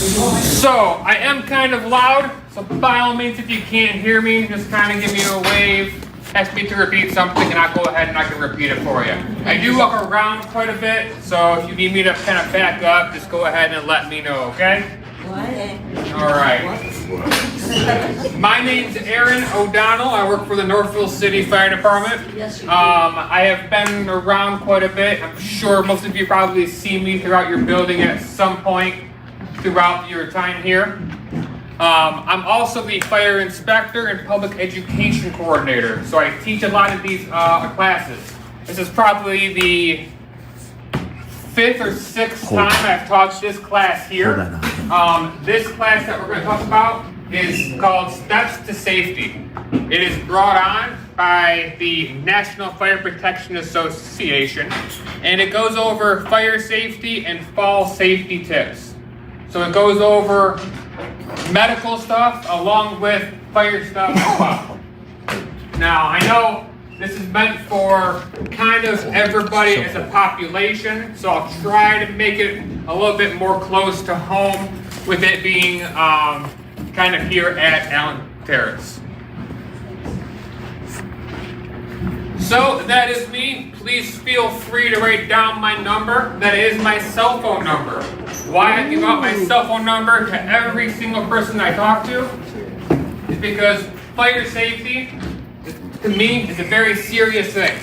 So, I am kind of loud, so by all means, if you can't hear me, just kind of give me a wave, ask me to repeat something, and I'll go ahead and I can repeat it for you. I do walk around quite a bit, so if you need me to kind of back up, just go ahead and let me know, okay? All right. My name's Aaron O'Donnell. I work for the Northville City Fire Department. I have been around quite a bit. I'm sure most of you probably see me throughout your building at some point throughout your time here. I'm also the fire inspector and public education coordinator. So I teach a lot of these classes. This is probably the 5th or 6th time I've taught this class here. This class that we're going to talk about is called Steps to Safety. It is brought on by the National Fire Protection Association, and it goes over fire safety and fall safety tips. So it goes over medical stuff along with fire stuff as well. Now, I know this is meant for kind of everybody as a population, so I'll try to make it a little bit more close to home with it being kind of here at Allen Terrace. So that is me. Please feel free to write down my number. That is my cell phone number. Why I give out my cell phone number to every single person I talk to is because fire safety, to me, is a very serious thing.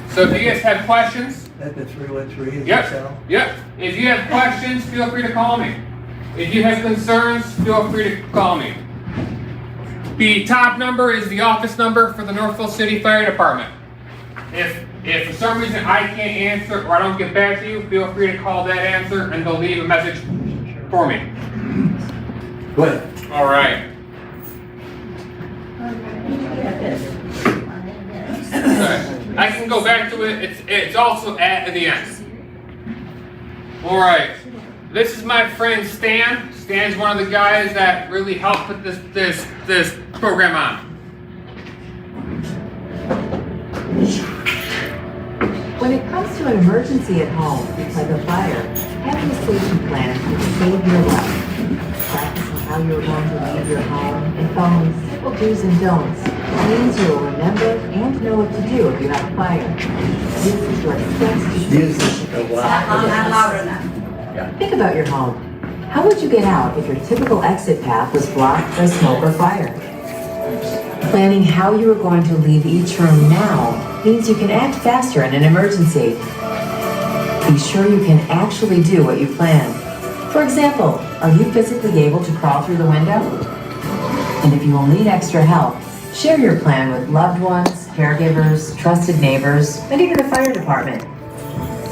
So if you guys have questions, That the 313 is yep, your cell? yep. If you have questions, feel free to call me. If you have concerns, feel free to call me. The top number is the office number for the Northville City Fire Department. If for some reason I can't answer or I don't get back to you, feel free to call that answer and they'll leave a message for me. Go ahead. All right. Okay. I can go back to it. It's also at the end. All right. This is my friend Stan. Stan's one of the guys that really helped put this program on. When it comes to an emergency at home, like a fire, having a safety plan can save your life. Practicing how you're going to leave your home and following simple do's and don'ts means you will remember and know what to do if you have a fire. This is what steps to Think about your home. How would you get out if your typical exit path was blocked by smoke or fire? Planning how you are going to leave each room now means you can act faster in an emergency. Be sure you can actually do what you plan. For example, are you physically able to crawl through the window? And if you will need extra help, share your plan with loved ones, caregivers, trusted neighbors, and even the fire department.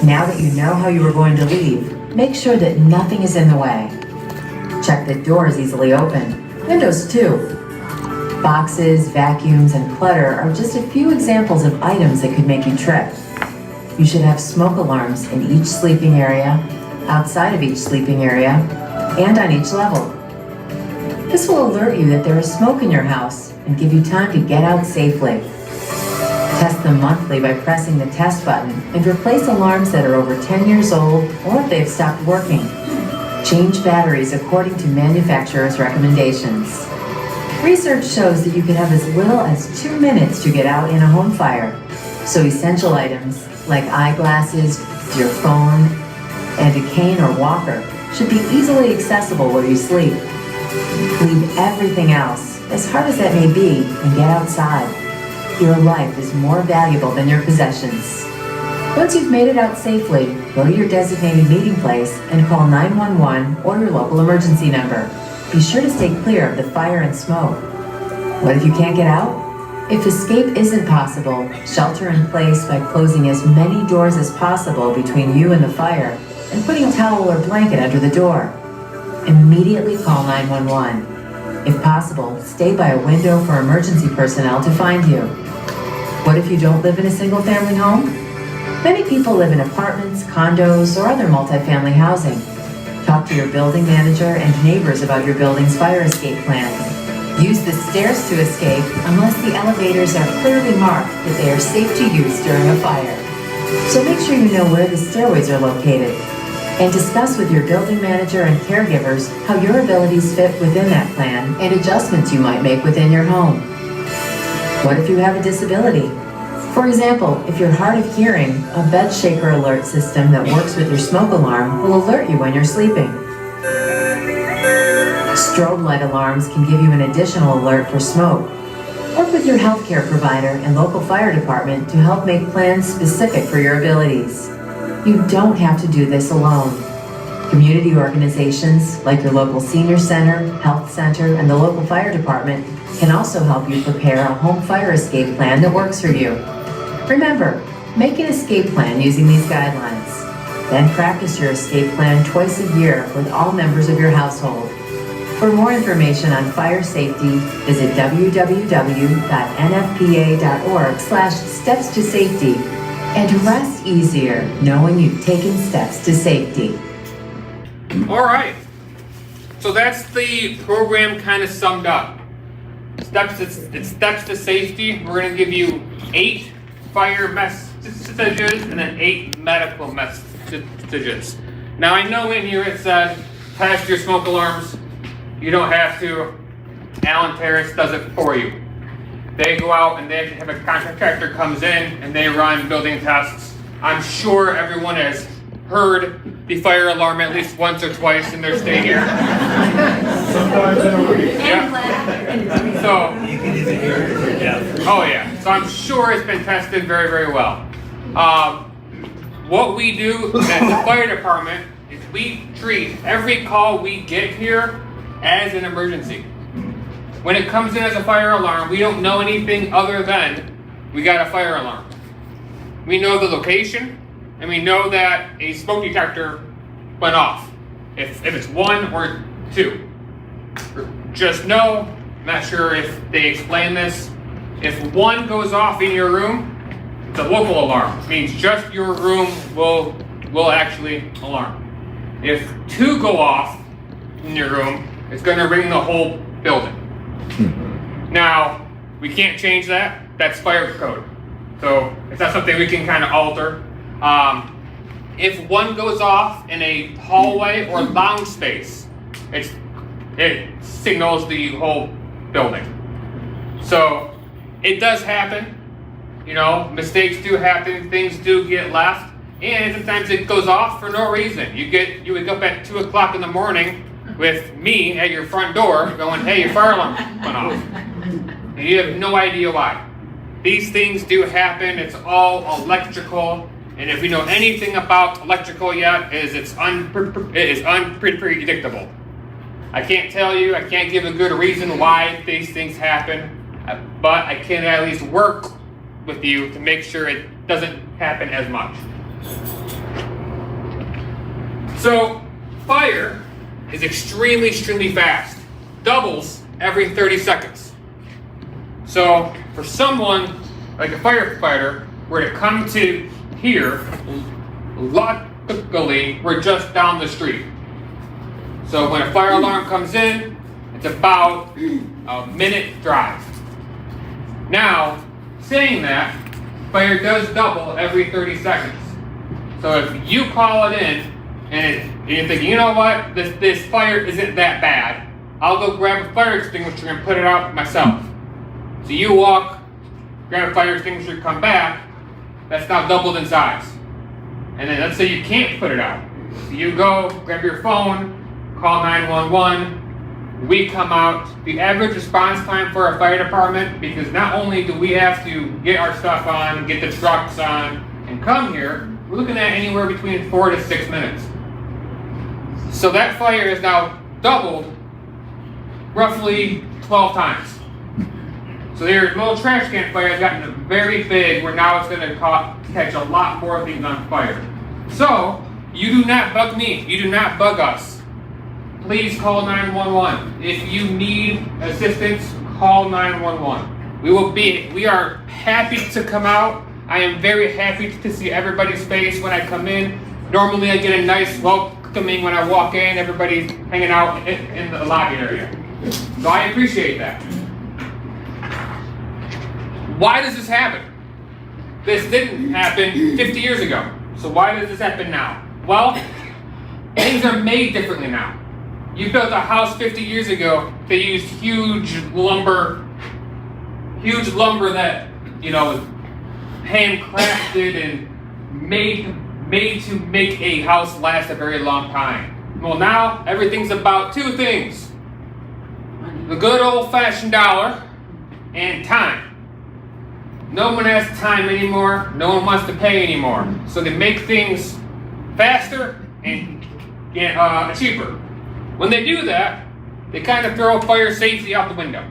Now that you know how you are going to leave, make sure that nothing is in the way. Check that doors easily open. Windows too. Boxes, vacuums, and clutter are just a few examples of items that could make you trip. You should have smoke alarms in each sleeping area, outside of each sleeping area, and on each level. This will alert you that there is smoke in your house and give you time to get out safely. Test them monthly by pressing the test button and replace alarms that are over 10 years old or if they've stopped working. Change batteries according to manufacturer's recommendations. Research shows that you can have as little as 2 minutes to get out in a home fire. So essential items like eyeglasses, your phone, and a cane or walker should be easily accessible where you sleep. Leave everything else, as hard as that may be, and get outside. Your life is more valuable than your possessions. Once you've made it out safely, go to your designated meeting place and call 911 or your local emergency number. Be sure to stay clear of the fire and smoke. What if you can't get out? If escape isn't possible, shelter in place by closing as many doors as possible between you and the fire and putting a towel or blanket under the door. Immediately call 911. If possible, stay by a window for emergency personnel to find you. What if you don't live in a single-family home? Many people live in apartments, condos, or other multifamily housing. Talk to your building manager and neighbors about your building's fire escape plans. Use the stairs to escape unless the elevators are clearly marked that they are safe to use during a fire. So make sure you know where the stairways are located. And discuss with your building manager and caregivers how your abilities fit within that plan and adjustments you might make within your home. What if you have a disability? For example, if you're hard of hearing, a bed shaker alert system that works with your smoke alarm will alert you when you're sleeping. Strobe light alarms can give you an additional alert for smoke. Work with your healthcare provider and local fire department to help make plans specific for your abilities. You don't have to do this alone. Community organizations like your local senior center, health center, and the local fire department can also help you prepare a home fire escape plan that works for you. Remember, make an escape plan using these guidelines. Then practice your escape plan twice a year with all members of your household. For more information on fire safety, visit www.nfpa.org/steps-to-safety and rest easier knowing you've taken steps to safety. All right. So that's the program kind of summed up. It's steps to safety. We're going to give you 8 fire messages and then 8 medical messages. Now I know in here it says test your smoke alarms. You don't have to. Terrace does it for you. They go out and they have a contractor comes in and they run building tests. I'm sure everyone has heard the fire alarm at least once or twice in their stay here. Sometimes in a week. Yeah. So, You can even hear it. Yeah. oh yeah. So I'm sure it's been tested very, very well. What we do at the fire department is we treat every call we get here as an emergency. When it comes in as a fire alarm, we don't know anything other than we got a fire alarm. We know the location, and we know that a smoke detector went off. If it's 1 or 2. Just know, I'm not sure if they explain this, if 1 goes off in your room, it's a local alarm. It means just your room will actually alarm. If 2 go off in your room, it's going to ring the whole building. Now, we can't change that. That's fire code. So it's not something we can kind of alter. If 1 goes off in a hallway or lounge space, it signals the whole building. So it does happen. You know, mistakes do happen. Things do get left. And sometimes it goes off for no reason. You wake up at 2 o'clock in the morning with me at your front door going, hey, your fire alarm went off. And you have no idea why. These things do happen. It's all electrical. And if we know anything about electrical yet, it is unpredictable. I can't tell you, I can't give a good reason why these things happen, but I can at least work with you to make sure it doesn't happen as much. So, fire is extremely fast. Doubles every 30 seconds. So, for someone like a firefighter, were to come to here, luckily, we're just down the street. So when a fire alarm comes in, it's about a minute drive. Now, saying that, fire does double every 30 seconds. So if you call it in, and you're thinking, you know what, this fire isn't that bad, I'll go grab a fire extinguisher and put it out myself. So you walk, grab a fire extinguisher, come back, that's now doubled in size. And then let's say you can't put it out. So you go, grab your phone, call 911, we come out. The average response time for our fire department, because not only do we have to get our stuff on, get the trucks on, and come here, we're looking at anywhere between 4 to 6 minutes. So that fire is now doubled roughly 12 times. So their little trash can fire has gotten very big, where now it's going to catch a lot more things on fire. So, you do not bug me. You do not bug us. Please call 911. If you need assistance, call 911. We are happy to come out. I am very happy to see everybody's face when I come in. Normally I get a nice welcoming when I walk in. Everybody's hanging out in the lobby area. So I appreciate that. Why does this happen? This didn't happen 50 years ago. So why does this happen now? Well, Things are made differently now. You built a house 50 years ago, they used huge lumber that, was handcrafted and made to make a house last a very long time. Well, now everything's about two things: the good old-fashioned dollar and time. No one has time anymore. No one wants to pay anymore. So they make things faster and cheaper. When they do that, they kind of throw fire safety out the window.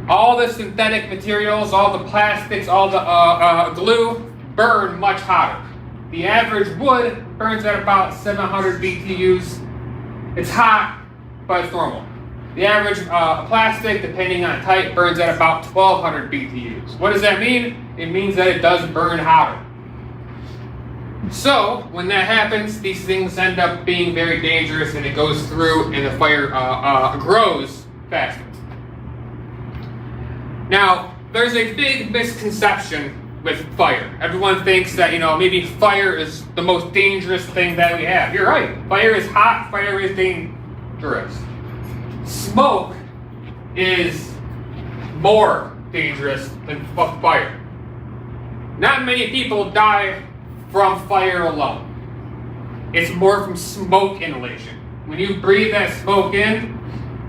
All the synthetic materials, all the plastics, all the glue burn much hotter. The average wood burns at about 700 BTUs. It's hot, but it's normal. The average plastic, depending on type, burns at about 1200 BTUs. What does that mean? It means that it does burn hotter. So, when that happens, these things end up being very dangerous, and it goes through and the fire grows faster. Now, there's a big misconception with fire. Everyone thinks that, maybe fire is the most dangerous thing that we have. You're right. Fire is hot. Fire is dangerous. Smoke is more dangerous than fire. Not many people die from fire alone. It's more from smoke inhalation. When you breathe that smoke in,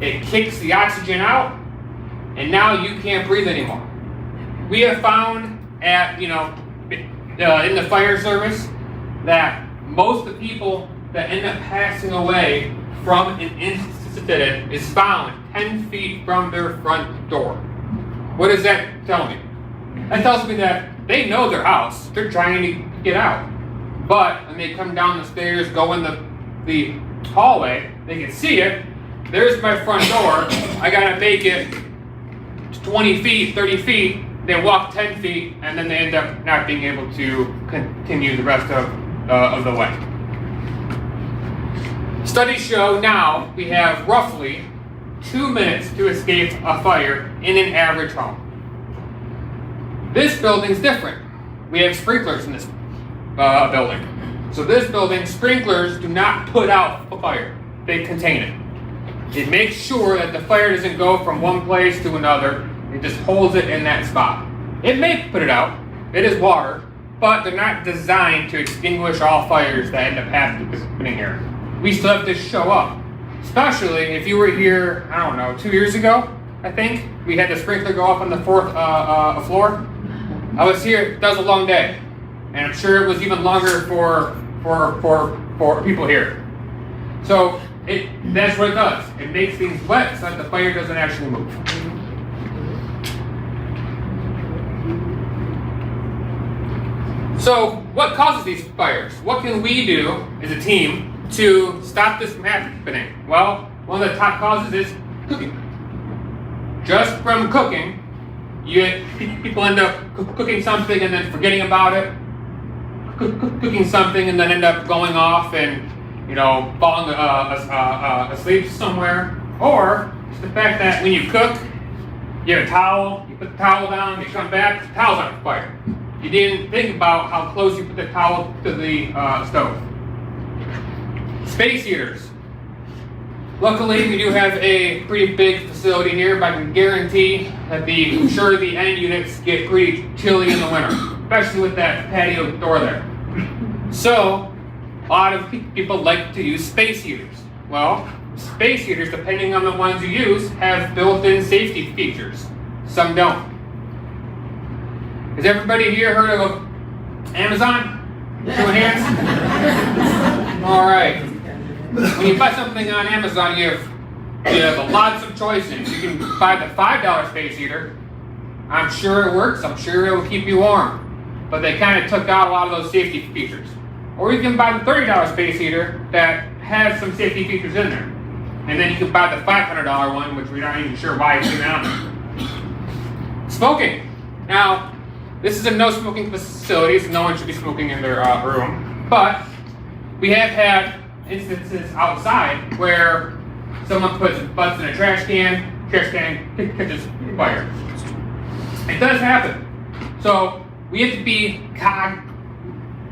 it kicks the oxygen out, and now you can't breathe anymore. We have found in the fire service that most of the people that end up passing away from an incident is found 10 feet from their front door. What does that tell me? That tells me that they know their house. They're trying to get out. But when they come down the stairs, go in the hallway, they can see it. There's my front door. I gotta make it 20 feet, 30 feet. They walk 10 feet, and then they end up not being able to continue the rest of the way. Studies show now we have roughly 2 minutes to escape a fire in an average home. This building's different. We have sprinklers in this building. So this building, sprinklers do not put out a fire. They contain it. It makes sure that the fire doesn't go from one place to another. It just holds it in that spot. It may put it out. It is water, but they're not designed to extinguish all fires that end up happening here. We still have to show up. Especially if you were here, 2 years ago, I think. We had the sprinkler go off on the 4th floor. I was here, that was a long day. And I'm sure it was even longer for people here. So that's what it does. It makes things wet so that the fire doesn't actually move. So what causes these fires? What can we do as a team to stop this from happening? Well, one of the top causes is cooking. Just from cooking, people end up cooking something and then forgetting about it. Cooking something and then end up going off and falling asleep somewhere. Or just the fact that when you cook, you have a towel, you put the towel down, you come back, the towel's on fire. You didn't think about how close you put the towel to the stove. Space heaters. Luckily, we do have a pretty big facility here, but I can guarantee that the end units get pretty chilly in the winter, especially with that patio door there. So, a lot of people like to use space heaters. Well, space heaters, depending on the ones you use, have built-in safety features. Some don't. Has everybody here heard of Amazon? Show of hands? All right. When you buy something on Amazon, you have lots of choices. You can buy the $5 space heater. I'm sure it works. I'm sure it will keep you warm. But they kind of took out a lot of those safety features. Or you can buy the $30 space heater that has some safety features in there. And then you can buy the $500 one, which we're not even sure why it's even out there. Smoking. Now, this is a no smoking facility, so no one should be smoking in their room. But we have had instances outside where someone puts butts in a trash can catches fire. It does happen. So we have to be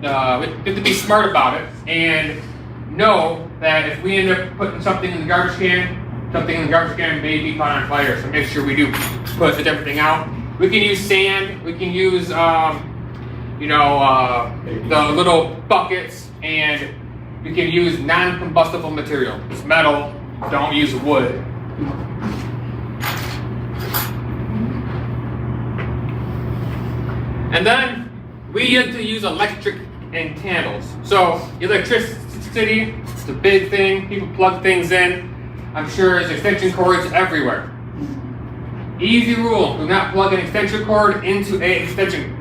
we have to be smart about it and know that if we end up putting something in the garbage can, something in the garbage can may be caught on fire. So make sure we do put everything out. We can use sand. We can use, the little buckets, and we can use non-combustible material. It's metal. Don't use wood. And then we get to use electric and candles. So electricity, it's a big thing. People plug things in. I'm sure there's extension cords everywhere. Easy rule, do not plug an extension cord into an extension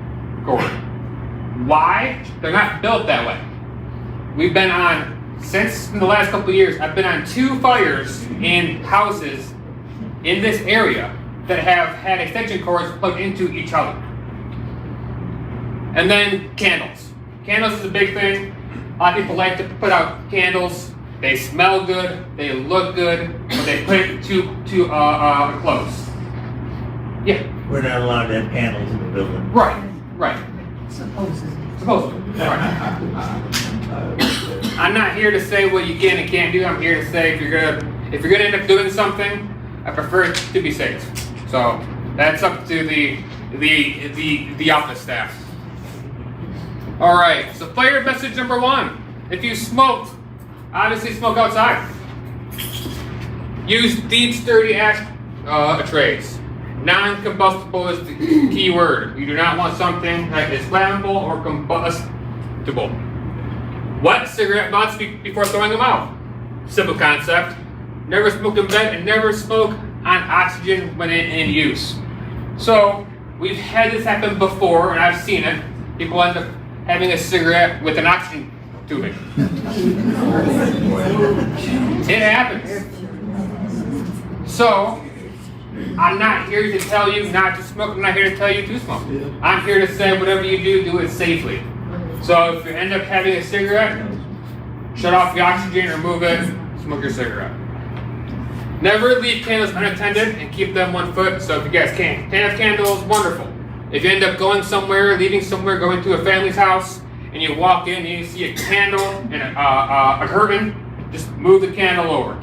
cord. Why? They're not built that way. We've been on, since the last couple of years, I've been on 2 fires in houses in this area that have had extension cords plugged into each other. And then candles. Candles is a big thing. A lot of people like to put out candles. They smell good, they look good, but they put it too close. Yeah. We're not allowed to have candles in the building. Right. Supposedly. Right. I'm not here to say what you can and can't do. I'm here to say if you're gonna end up doing something, I prefer it to be safe. So that's up to the office staff. All right. So fire message number 1: if you smoked, obviously smoke outside. Use deep, sturdy ash trays. Non-combustible is the key word. You do not want something that is flammable or combustible. Wet cigarette butts before throwing them out. Simple concept. Never smoke in bed and never smoke on oxygen when in use. So we've had this happen before, and I've seen it. People end up having a cigarette with an oxygen tubing. It happens. So I'm not here to tell you not to smoke. I'm not here to tell you to smoke. I'm here to say whatever you do it safely. So if you end up having a cigarette, shut off the oxygen, remove it, smoke your cigarette. Never leave candles unattended and keep them 1 foot. So if you guys can have candles, wonderful. If you end up going somewhere, leaving somewhere, going to a family's house, and you walk in and you see a candle and a curtain, just move the candle over.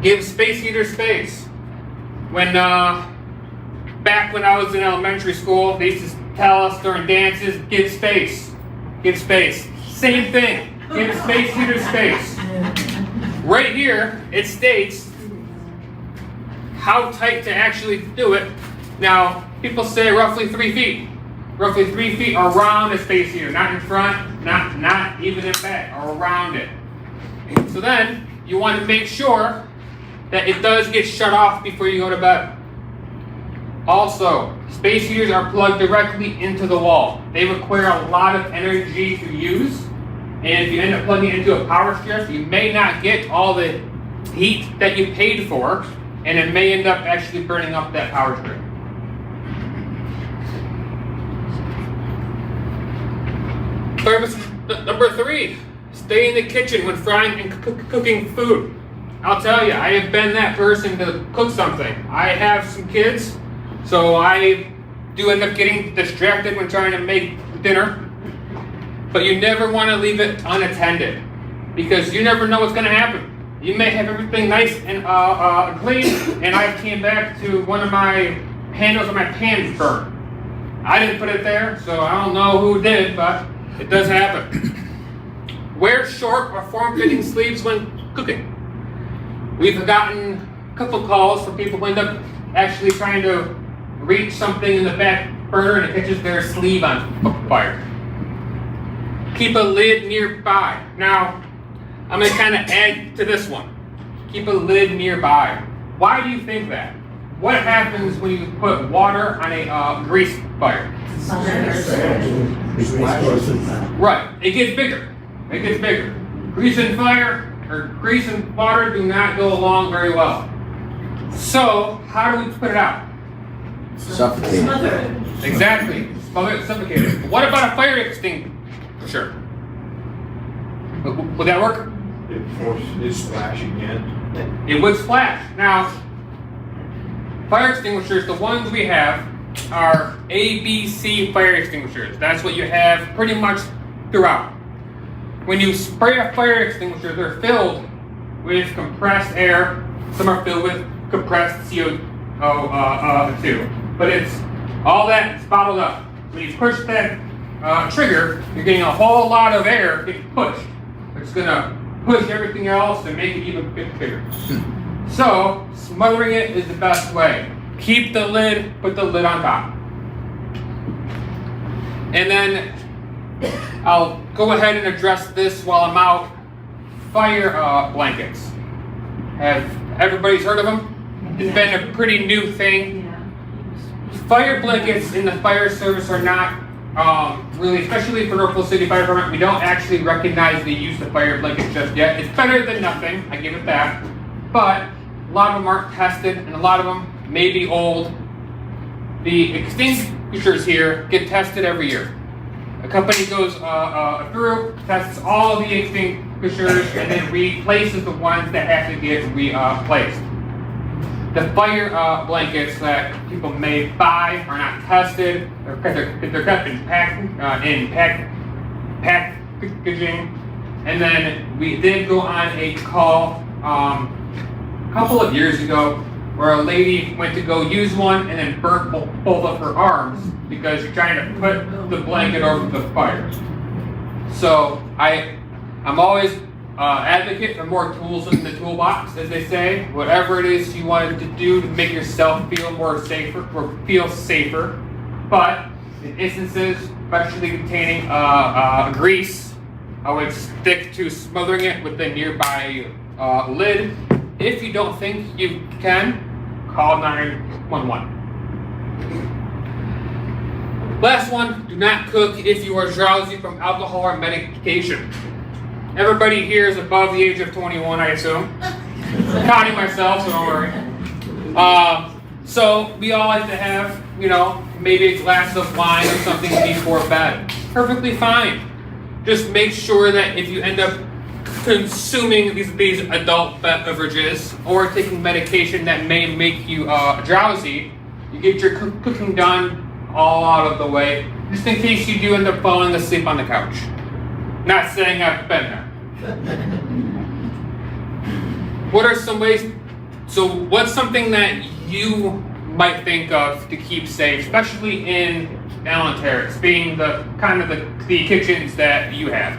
Give space heater space. Back when I was in elementary school, they used to tell us during dances, give space. Give space. Same thing. Give space heater space. Right here, it states how tight to actually do it. Now, people say roughly 3 feet. Roughly 3 feet around the space heater, not in front, not even in back, around it. So then, you want to make sure that it does get shut off before you go to bed. Also, space heaters are plugged directly into the wall. They require a lot of energy to use, and if you end up plugging it into a power strip, you may not get all the heat that you paid for, and it may end up actually burning up that power strip. Purpose number 3, stay in the kitchen when frying and cooking food. I'll tell you, I have been that person to cook something. I have some kids, so I do end up getting distracted when trying to make dinner. But you never want to leave it unattended, because you never know what's going to happen. You may have everything nice and clean, and I came back to one of my handles of my pans burned. I didn't put it there, so I don't know who did, but it does happen. Wear short or form-fitting sleeves when cooking. We've gotten a couple calls from people who end up actually trying to reach something in the back burner and it catches their sleeve on fire. Keep a lid nearby. Now, I'm going to kind of add to this one. Keep a lid nearby. Why do you think that? What happens when you put water on a grease fire? Right, it gets bigger. It gets bigger. Grease and fire, or grease and water do not go along very well. So, how do we put it out? Suffocate. Exactly. Suffocate it. What about a fire extinguisher? Would that work? It's splashing again. It would splash. Now, fire extinguishers, the ones we have, are ABC fire extinguishers. That's what you have pretty much throughout. When you spray a fire extinguisher, they're filled with compressed air. Some are filled with compressed CO2. But it's all that is bottled up. When you push that trigger, you're getting a whole lot of air getting pushed. It's gonna push everything else and make it even bigger. So, smothering it is the best way. Keep the lid, put the lid on top. And then I'll go ahead and address this while I'm out. Fire blankets. Have everybody's heard of them? It's been a pretty new thing. Fire blankets in the fire service are not really, especially for Northville City Fire Department, we don't actually recognize the use of fire blankets just yet. It's better than nothing, I give it that. But a lot of them aren't tested, and a lot of them may be old. The extinguishers here get tested every year. A company goes through, tests all the extinguishers, and then replaces the ones that have to get replaced. The fire blankets that people may buy are not tested. They're kept in packaging. And then we did go on a call a couple of years ago where a lady went to go use one and then burnt both of her arms because you're trying to put the blanket over the fire. So I'm always advocate for more tools in the toolbox, as they say. Whatever it is you want to do to make yourself feel safer. But in instances, especially containing grease, I would stick to smothering it with the nearby lid. If you don't think you can, call 911. Last one, do not cook if you are drowsy from alcohol or medication. Everybody here is above the age of 21, I assume. Counting myself, so don't worry. So we all like to have, maybe a glass of wine or something before bed. Perfectly fine. Just make sure that if you end up consuming these adult beverages or taking medication that may make you drowsy, you get your cooking done all out of the way, just in case you do end up falling asleep on the couch. Not saying I've been there. What are some ways? So, what's something that you might think of to keep safe, especially in Allen Terrace, being the kind of the kitchens that you have?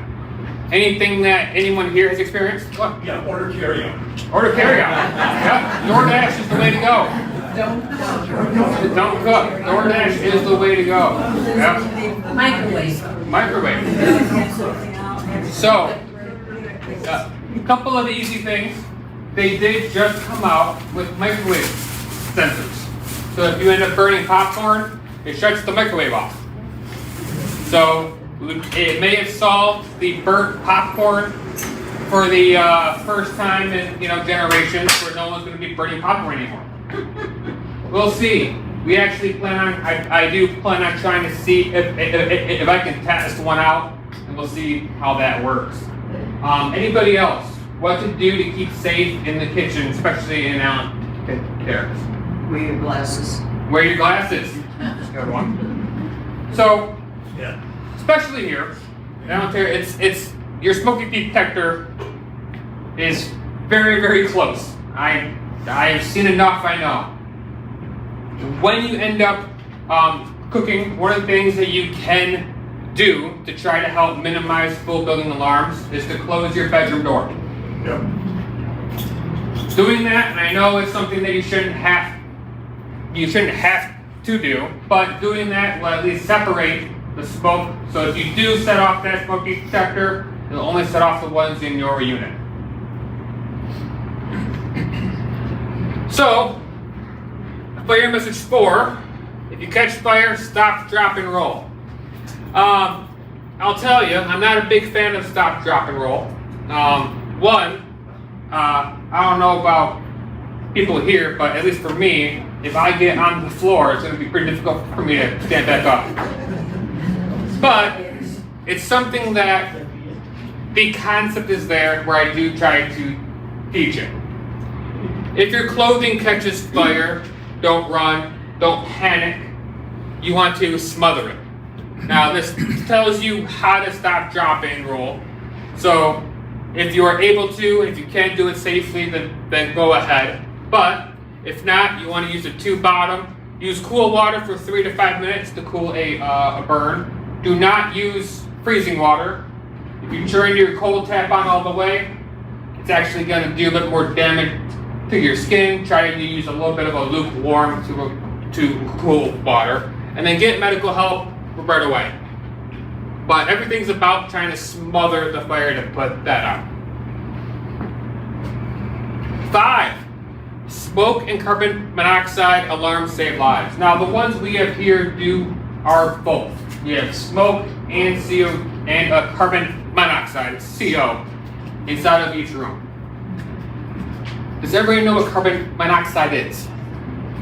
Anything that anyone here has experienced? What? Yeah, order carry-out. Order carry-out. Yep. DoorDash is the way to go. Don't cook. DoorDash is the way to go. Yep. Microwave. So, a couple of easy things. They did just come out with microwave sensors. So if you end up burning popcorn, it shuts the microwave off. So it may have solved the burnt popcorn for the first time in generations where no one's going to be burning popcorn anymore. We'll see. We actually I do plan on trying to see if I can test one out, and we'll see how that works. Anybody else? What to do to keep safe in the kitchen, especially in Allen Terrace? Wear your glasses. Wear your glasses. Good one. So, Yeah. especially here, Allen Terrace, it's your smoke detector is very, very close. I've seen enough. I know. When you end up cooking, one of the things that you can do to try to help minimize full building alarms is to close your bedroom door. Yep. Doing that, and I know it's something that you shouldn't have to do, but doing that will at least separate the smoke. So if you do set off that smoke detector, it'll only set off the ones in your unit. So, fire message 4, if you catch fire, stop, drop, and roll. I'll tell you, I'm not a big fan of stop, drop, and roll. I don't know about people here, but at least for me, if I get on the floor, it's going to be pretty difficult for me to stand back up. But it's something that the concept is there where I do try to teach it. If your clothing catches fire, don't run, don't panic. you want to smother it. Now this tells you how to stop, drop, and roll. So if you are able to, if you can do it safely, then go ahead. But if not, you want to use a tube bottom. Use cool water for 3 to 5 minutes to cool a burn. Do not use freezing water. If you turn your cold tap on all the way, it's actually going to do a little more damage to your skin. Try to use a little bit of a lukewarm to cool water. And then get medical help right away. But everything's about trying to smother the fire to put that out. 5. Smoke and carbon monoxide alarms save lives. Now the ones we have here are both. We have smoke and CO and carbon monoxide, CO, inside of each room. Does everybody know what carbon monoxide is?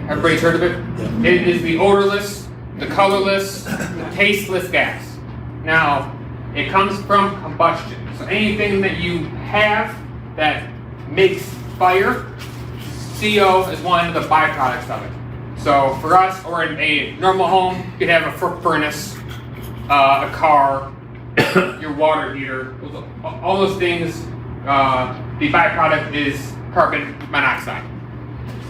Everybody's heard of it? It is the odorless, the colorless, the tasteless gas. Now, it comes from combustion. So anything that you have that makes fire, CO is one of the byproducts of it. So for us, or in a normal home, you could have a furnace, a car, your water heater, all those things, the byproduct is carbon monoxide.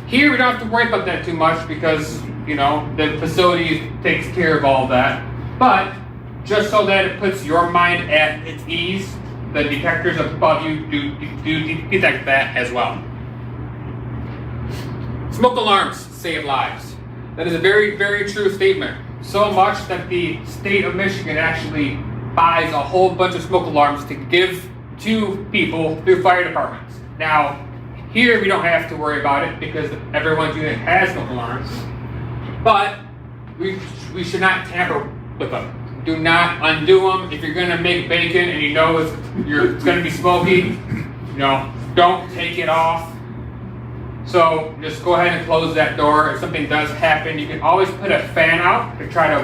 Here we don't have to worry about that too much because, you know, the facility takes care of all that. But just so that it puts your mind at its ease, the detectors above you do detect that as well. Smoke alarms save lives. That is a very, very true statement. So much that the state of Michigan actually buys a whole bunch of smoke alarms to give to people through fire departments. Now, here we don't have to worry about it because everyone's unit has smoke alarms. But we should not tamper with them. Do not undo them. If you're gonna make bacon and you know it's gonna be smoky, you know, don't take it off. So just go ahead and close that door. If something does happen, you can always put a fan out to try to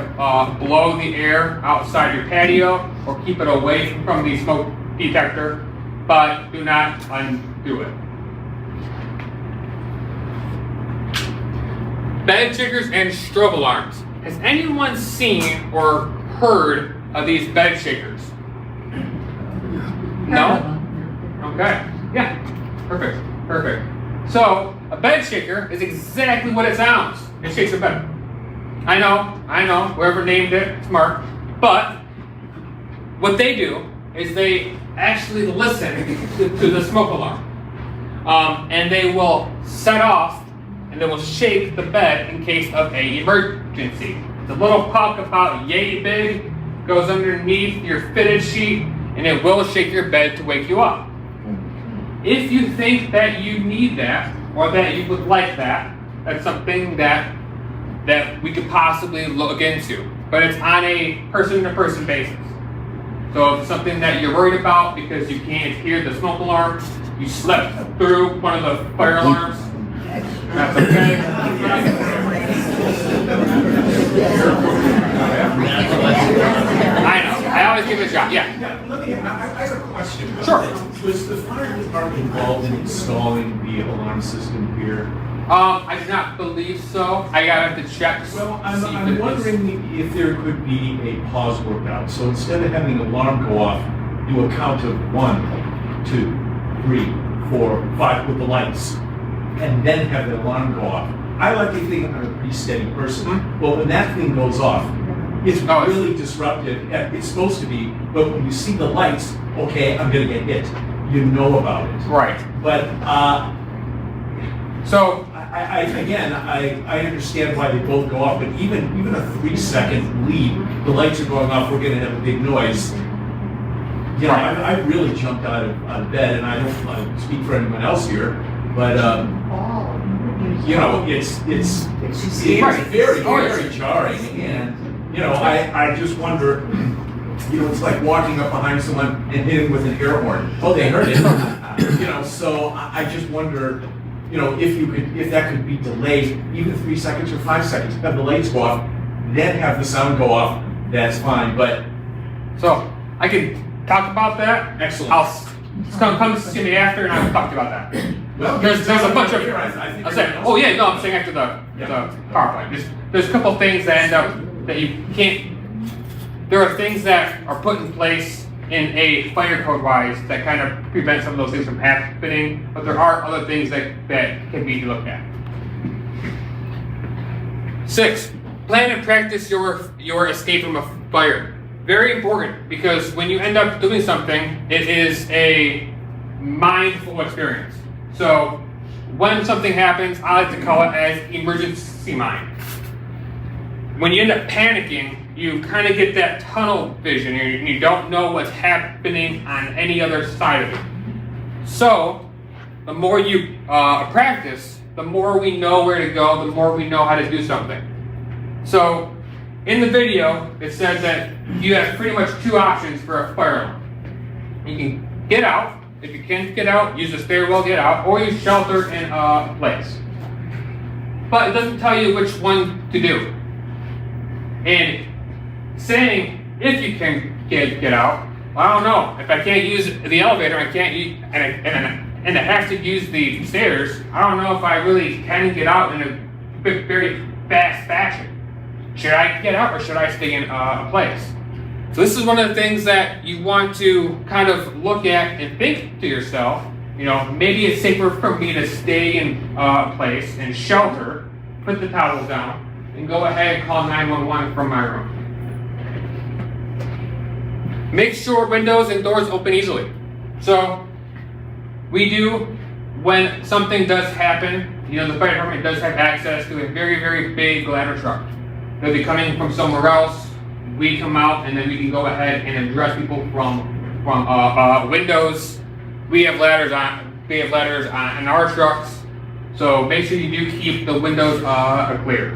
blow the air outside your patio or keep it away from the smoke detector, but do not undo it. Bed shakers and strobe alarms. Has anyone seen or heard of these bed shakers? No? Okay. Yeah. Perfect. Perfect. So, a bed shaker is exactly what it sounds. It shakes a bed. I know, whoever named it, smart. But, what they do is they actually listen to the smoke alarm. And they will set off and they will shake the bed in case of an emergency. It's a little puck about yay big, goes underneath your fitted sheet, and it will shake your bed to wake you up. If you think that you need that, or that you would like that, that's something that we could possibly look into. But it's on a person-to-person basis. So if it's something that you're worried about because you can't hear the smoke alarm, you slept through one of the fire alarms, that's okay. I know. I always give it a shot. Yeah. I have a question. Sure. Was the fire department involved in installing the alarm system here? I do not believe so. I gotta have to check. Well, I'm wondering if there could be a pause workout. So instead of having the alarm go off, do a count of 1, 2, 3, 4, 5 with the lights, and then have the alarm go off. I like to think I'm a pretty steady person. Mm-hmm. Well, when that thing goes off, it's really disruptive. It's supposed to be, but when you see the lights, okay, I'm gonna get hit. You know about it. Right. But so I understand why they both go off, but even a 3-second lead, the lights are going off, we're gonna have a big noise. You know, I really jumped out of bed, and I don't want to speak for anyone else here, but you know, it's very jarring, and you know, I just wonder, you know, it's like walking up behind someone and hitting with an air horn. Oh, they heard it. You know, so I just wonder, you know, if that could be delayed, even 3 seconds or 5 seconds, have the lights go off, then have the sound go off, that's fine, but. So, I can talk about that. Excellent. I'll come see me after and I'll talk to you about that. Well, There's a bunch of, I think I'm saying after the PowerPoint. There's a couple things that end up that you can't. There are things that are put in place in a fire code wise that kind of prevent some of those things from happening, but there are other things that can be looked at. 6, plan and practice your escape from a fire. Very important, because when you end up doing something, it is a mindful experience. So when something happens, I like to call it as emergency mind. When you end up panicking, you kind of get that tunnel vision and you don't know what's happening on any other side of it. So the more you practice, the more we know where to go, the more we know how to do something. So in the video, it says that you have pretty much 2 options for a fire alarm. You can get out. If you can't get out, use the stairwell, get out, or you shelter in a place. But it doesn't tell you which one to do. And saying if you can get out, well, I don't know. If I can't use the elevator, I can't use, and I have to use the stairs, I don't know if I really can get out in a very fast fashion. Should I get out or should I stay in a place? So this is one of the things that you want to kind of look at and think to yourself, you know, maybe it's safer for me to stay in a place and shelter, put the towels down, and go ahead and call 911 from my room. Make sure windows and doors open easily. So we do, when something does happen, you know, the fire department does have access to a very, very big ladder truck. They'll be coming from somewhere else. We come out and then we can go ahead and address people from windows. We have ladders on our trucks. So make sure you do keep the windows clear.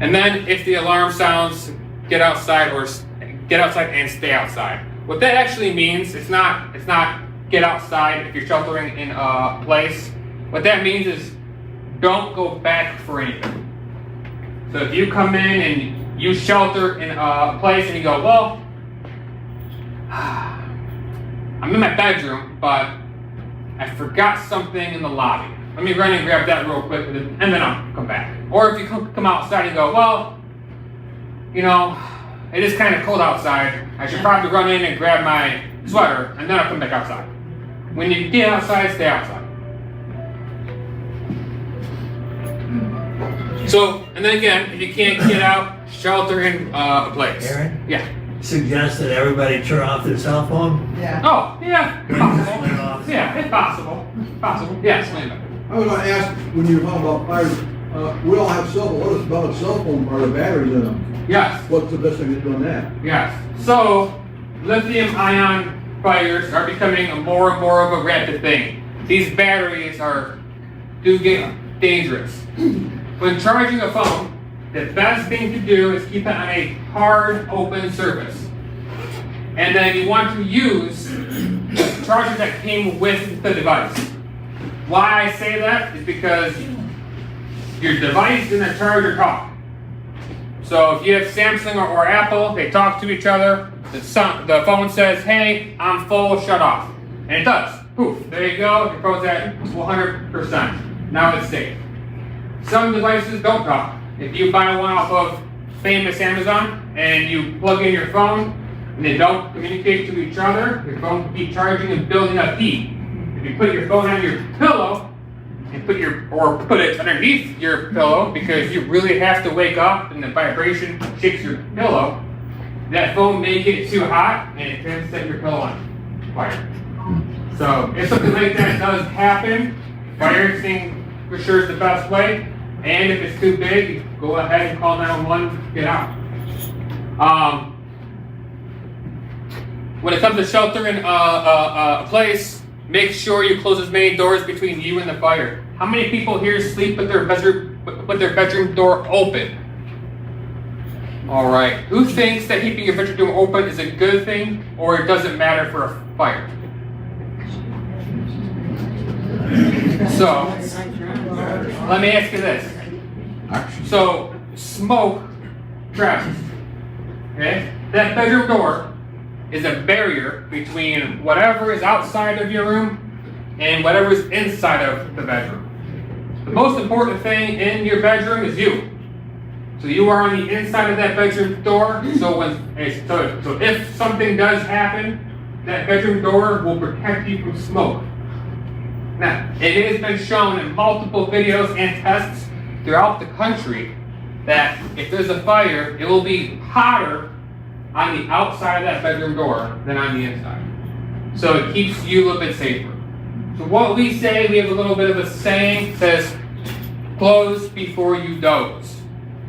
And then if the alarm sounds, get outside and stay outside. What that actually means, it's not get outside if you're sheltering in a place. What that means is don't go back for anything. So if you come in and you shelter in a place and you go, well, I'm in my bedroom, but I forgot something in the lobby. Let me run and grab that real quick and then I'll come back. Or if you come outside and go, well, you know, it is kind of cold outside. I should probably run in and grab my sweater and then I'll come back outside. When you get outside, stay outside. So, and then again, if you can't get out, shelter in a place. Aaron? Yeah. Suggest that everybody turn off their cell phone? Yeah. Oh, yeah, Turn possible. off. Yeah, it's possible. Possible. Yes, Linda. I was gonna ask, when you were talking about fire, we all have cell phones. What is about a cell phone? Are the batteries in them? Yes. What's the best thing to do on that? Yes. So, lithium-ion fires are becoming more and more of a rapid thing. These batteries do get dangerous. When charging a phone, the best thing to do is keep it on a hard, open surface. And then you want to use the charger that came with the device. Why I say that is because your device and the charger talk. So if you have Samsung or Apple, they talk to each other. The phone says, hey, I'm full, shut off. And it does. Poof, there you go. Your phone's at 100%. Now it's safe. Some devices don't talk. If you buy one off of famous Amazon and you plug in your phone and they don't communicate to each other, your phone will be charging and building up heat. If you put your phone on your pillow and put it underneath your pillow because you really have to wake up and the vibration shakes your pillow, that phone may get too hot and it can set your pillow on fire. So if something like that does happen, fire extinguisher for sure is the best way. And if it's too big, go ahead and call 911, get out. When it comes to sheltering a place, make sure you close as many doors between you and the fire. How many people here sleep with their bedroom door open? All right. Who thinks that keeping your bedroom door open is a good thing, or it doesn't matter for a fire? So, let me ask you this. So, smoke travels. Okay? That bedroom door is a barrier between whatever is outside of your room and whatever is inside of the bedroom. The most important thing in your bedroom is you. So you are on the inside of that bedroom door. So so if something does happen, that bedroom door will protect you from smoke. Now, it has been shown in multiple videos and tests throughout the country that if there's a fire, it will be hotter on the outside of that bedroom door than on the inside. So it keeps you a little bit safer. So what we say, we have a little bit of a saying, says, close before you doze.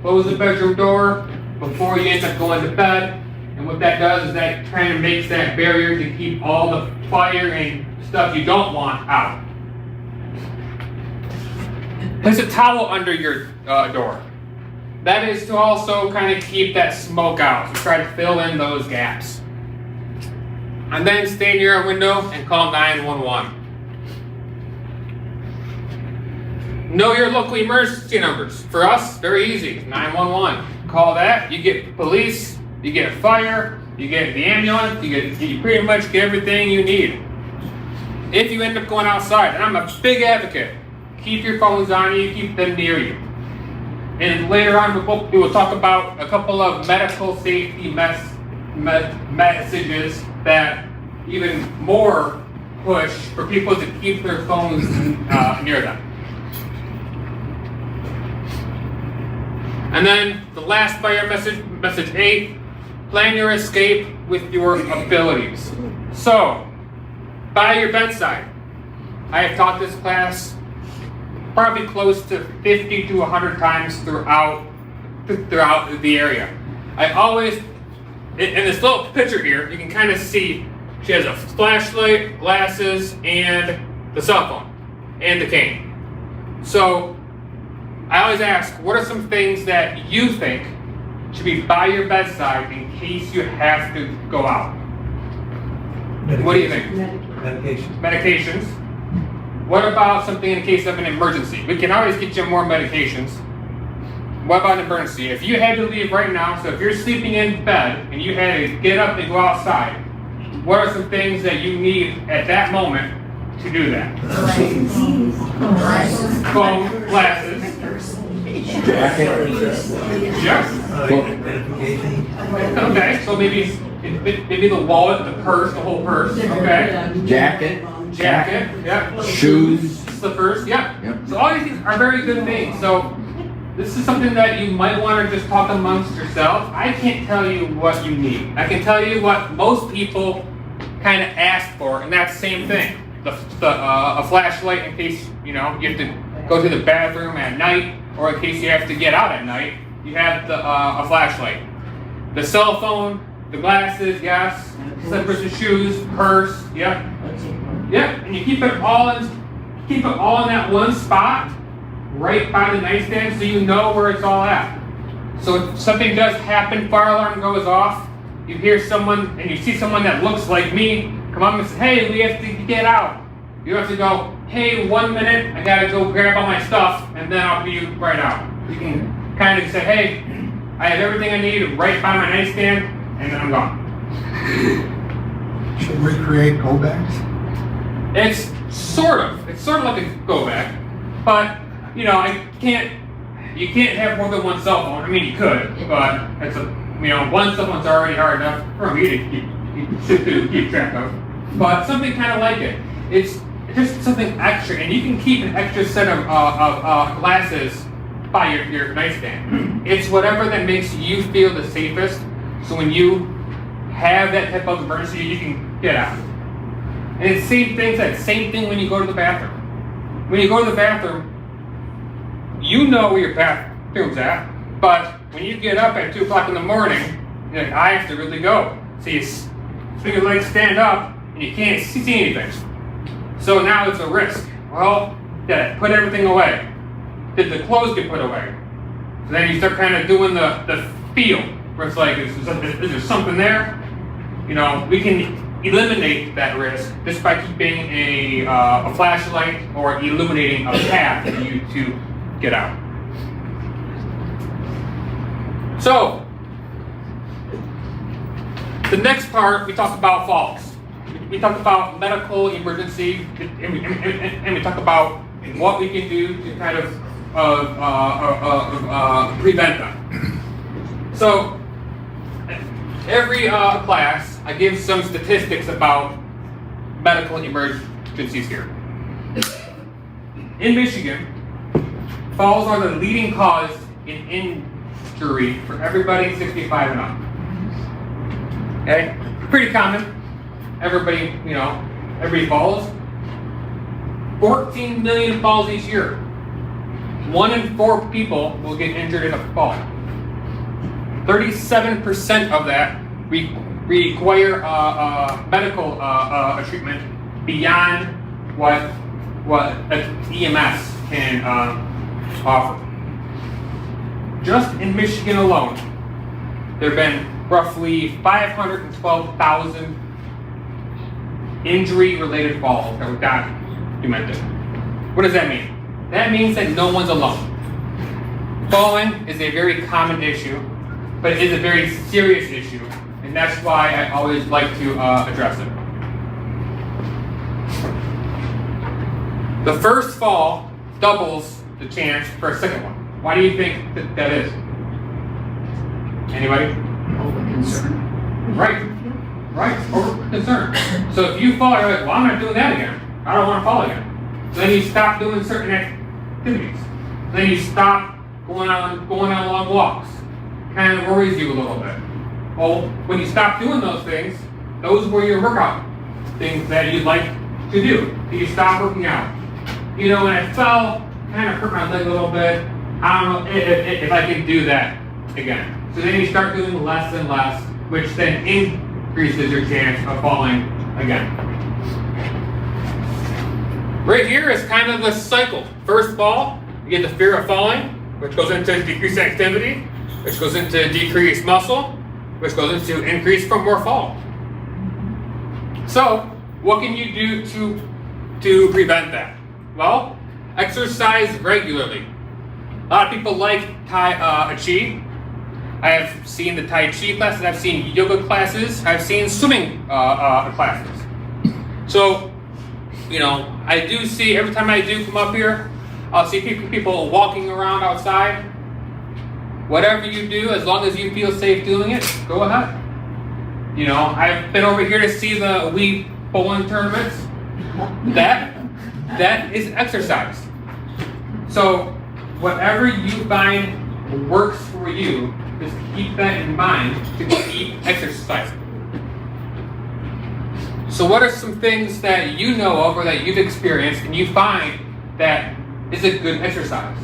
Close the bedroom door before you end up going to bed. And what that does is that kind of makes that barrier to keep all the fire and stuff you don't want out. Place a towel under your door. That is to also kind of keep that smoke out. So try to fill in those gaps. And then stay near a window and call 911. Know your local emergency numbers. For us, very easy. 911. Call that. You get police. You get fire. You get the ambulance. You pretty much get everything you need. If you end up going outside, and I'm a big advocate, keep your phones on you. Keep them near you. And later on, we will talk about a couple of medical safety messages that even more push for people to keep their phones near them. And then the last fire message 8, plan your escape with your abilities. So, by your bedside. I have taught this class probably close to 50 to 100 times throughout the area. I always, in this little picture here, you can kind of see she has a flashlight, glasses, and the cell phone, and the cane. So I always ask, what are some things that you think should be by your bedside in case you have to go out? What do you think? Medication. Medications. What about something in case of an emergency? We can always get you more medications. What about an emergency? If you had to leave right now, so if you're sleeping in bed and you had to get up and go outside, what are some things that you need at that moment to do that? Phone, glasses. Yes. Identification. Okay, so maybe the wallet, the purse, the whole purse. Okay. Jacket. Jacket. Yep. Shoes. Slippers. Yep. Yep. So all these things are very good things. So this is something that you might want to just talk amongst yourselves. I can't tell you what you need. I can tell you what most people kind of ask for, and that's the same thing. A flashlight in case you have to go to the bathroom at night, or in case you have to get out at night. You have a flashlight. The cell phone, the glasses, yes. Slippers and shoes, purse, yep. Yep. And you keep it all in that one spot, right by the nightstand, so you know where it's all at. So if something does happen, fire alarm goes off, you hear someone and you see someone that looks like me come up and say, hey, we have to get out. You don't have to go, hey, 1 minute, I gotta go grab all my stuff, and then I'll be right out. You can kind of say, hey, I have everything I need right by my nightstand, and then I'm gone. Should we create go backs? It's sort of like a go back, but you can't have more than one cell phone. I mean, you could, but one cell phone's already hard enough for me to keep track of. But something kind of like it. It's just something extra, and you can keep an extra set of glasses by your nightstand. It's whatever that makes you feel the safest. So when you have that type of emergency, you can get out. And it's same thing when you go to the bathroom. When you go to the bathroom, you know where your bathroom's at, but when you get up at 2 o'clock in the morning, you're like, I have to really go. So you swing your legs, stand up, and you can't see anything. So now it's a risk. Well, yeah, put everything away. Did the clothes get put away? So then you start kind of doing the feel, where it's like, is there something there? We can eliminate that risk just by keeping a flashlight or illuminating a path for you to get out. So, the next part, we talk about falls. We talk about medical emergency, and we talk about what we can do to kind of prevent them. So every class, I give some statistics about medical emergencies here. In Michigan, falls are the leading cause in injury for everybody 65 and up. Okay, pretty common. Everybody, everybody falls. 14 million falls each year. 1 in 4 people will get injured in a fall. 37% of that require medical treatment beyond what EMS can offer. Just in Michigan alone, there have been roughly 512,000 injury-related falls that were documented. What does that mean? That means that no one's alone. Falling is a very common issue, but it is a very serious issue, and that's why I always like to address it. The first fall doubles the chance for a second one. Why do you think that is? Anybody? Over concern. Right. Over concern. So if you fall, you're like, well, I'm not doing that again. I don't want to fall again. So then you stop doing certain activities. Then you stop going on long walks. Kind of worries you a little bit. Well, when you stop doing those things, those were your workout things that you'd like to do. You stop working out. When I fell, kind of hurt my leg a little bit. I don't know if I can do that again. So then you start doing less and less, which then increases your chance of falling again. Right here is kind of the cycle. First fall, you get the fear of falling, which goes into decreased activity, which goes into decreased muscle, which goes into increase for more fall. So, what can you do to prevent that? Well, exercise regularly. A lot of people like Tai Chi. I have seen the Tai Chi classes, I've seen yoga classes, I've seen swimming classes. So, I do see, every time I do come up here, I'll see people walking around outside. Whatever you do, as long as you feel safe doing it, go ahead. I've been over here to see the Wii bowling tournaments. That is exercise. So, whatever you find works for you, just keep that in mind to keep exercising. So what are some things that you know of or that you've experienced and you find that is a good exercise?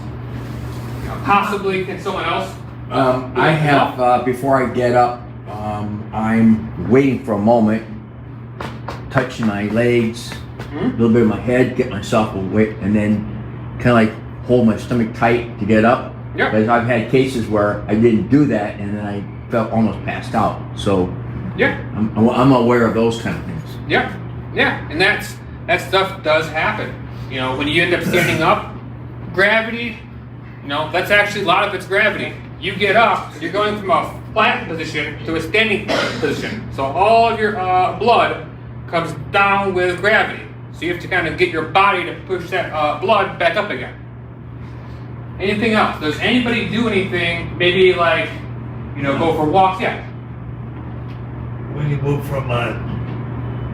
Possibly, can someone else? I have, before I get up, I'm waiting for a moment, touching my legs, a little bit of my head, get myself awake, and then kind of like hold my stomach tight to get up. Yeah. Because I've had cases where I didn't do that and then I felt almost passed out. So Yeah. I'm aware of those kind of things. Yeah. And that stuff does happen. When you end up standing up, gravity, that's actually a lot of it's gravity. You get up, you're going from a flat position to a standing position. So all of your blood comes down with gravity. So you have to kind of get your body to push that blood back up again. Anything else? Does anybody do anything, maybe like, go for walks? Yeah. When you move from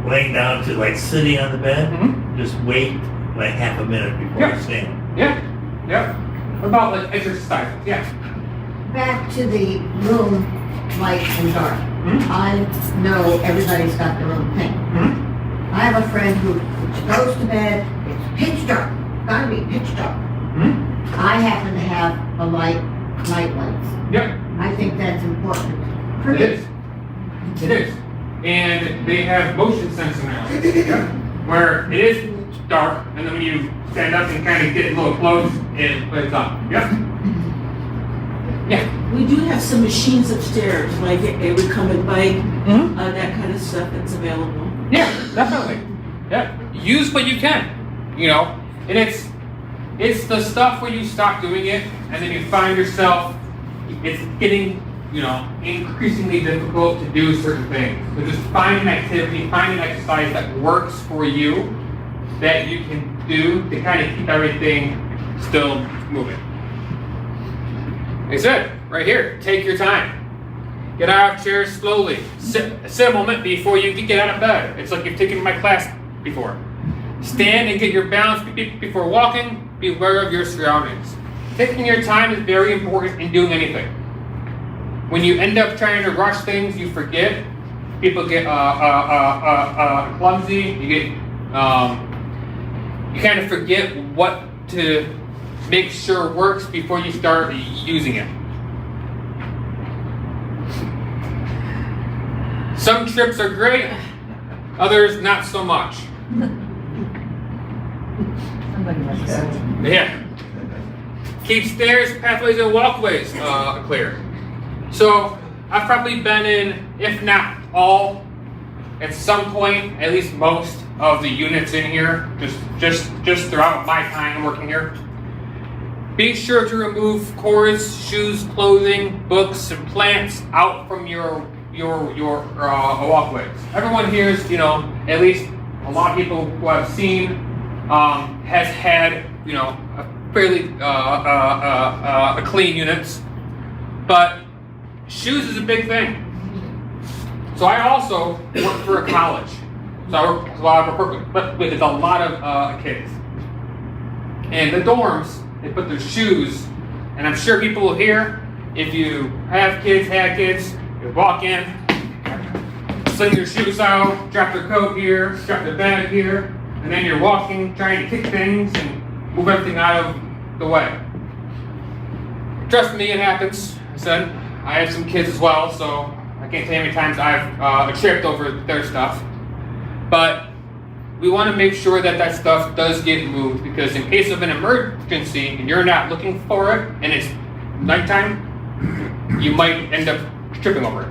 laying down to like sitting on the bed, just wait like half a minute before you stand. Yeah. What about like exercises? Yeah. Back to the room, light and dark. I know everybody's got their own thing. I have a friend who goes to bed, it's pitch dark, gotta be pitch dark. I happen to have a night lights. Yep. I think that's important. For It me. is. It is. And they have motion sensing now. Where it is dark, and then when you stand up and kind of get a little close, it lights up. Yep. Yeah. We do have some machines upstairs, like a recumbent bike, that kind of stuff that's available. Yeah, definitely. Yeah. Use what you can. And it's the stuff where you stop doing it, and then you find yourself, it's getting, increasingly difficult to do certain things. So just find an activity, find an exercise that works for you, that you can do to kind of keep everything still moving. Like I said, right here, take your time. Get out of chairs slowly. Sit a moment before you get out of bed. It's like you've taken my class before. Stand and get your balance before walking. Be aware of your surroundings. Taking your time is very important in doing anything. When you end up trying to rush things, you forget. People get clumsy. You kind of forget what to make sure works before you start using it. Some trips are great, others not so much. Yeah. Keep stairs, pathways, and walkways clear. So I've probably been in, if not all, at some point, at least most of the units in here, just throughout my time working here. Be sure to remove cords, shoes, clothing, books, and plants out from your walkways. Everyone here is, at least a lot of people who I've seen has had, a fairly clean units, but shoes is a big thing. So I also work for a college. So I work with a lot of kids. And the dorms, they put their shoes, and I'm sure people here, if you have kids, you walk in, sling your shoes out, drop their coat here, strap their bag here, and then you're walking, trying to kick things and move everything out of the way. Trust me, it happens. I said, I have some kids as well, so I can't tell you how many times I've tripped over their stuff. But we want to make sure that that stuff does get moved, because in case of an emergency and you're not looking for it and it's nighttime, you might end up tripping over it.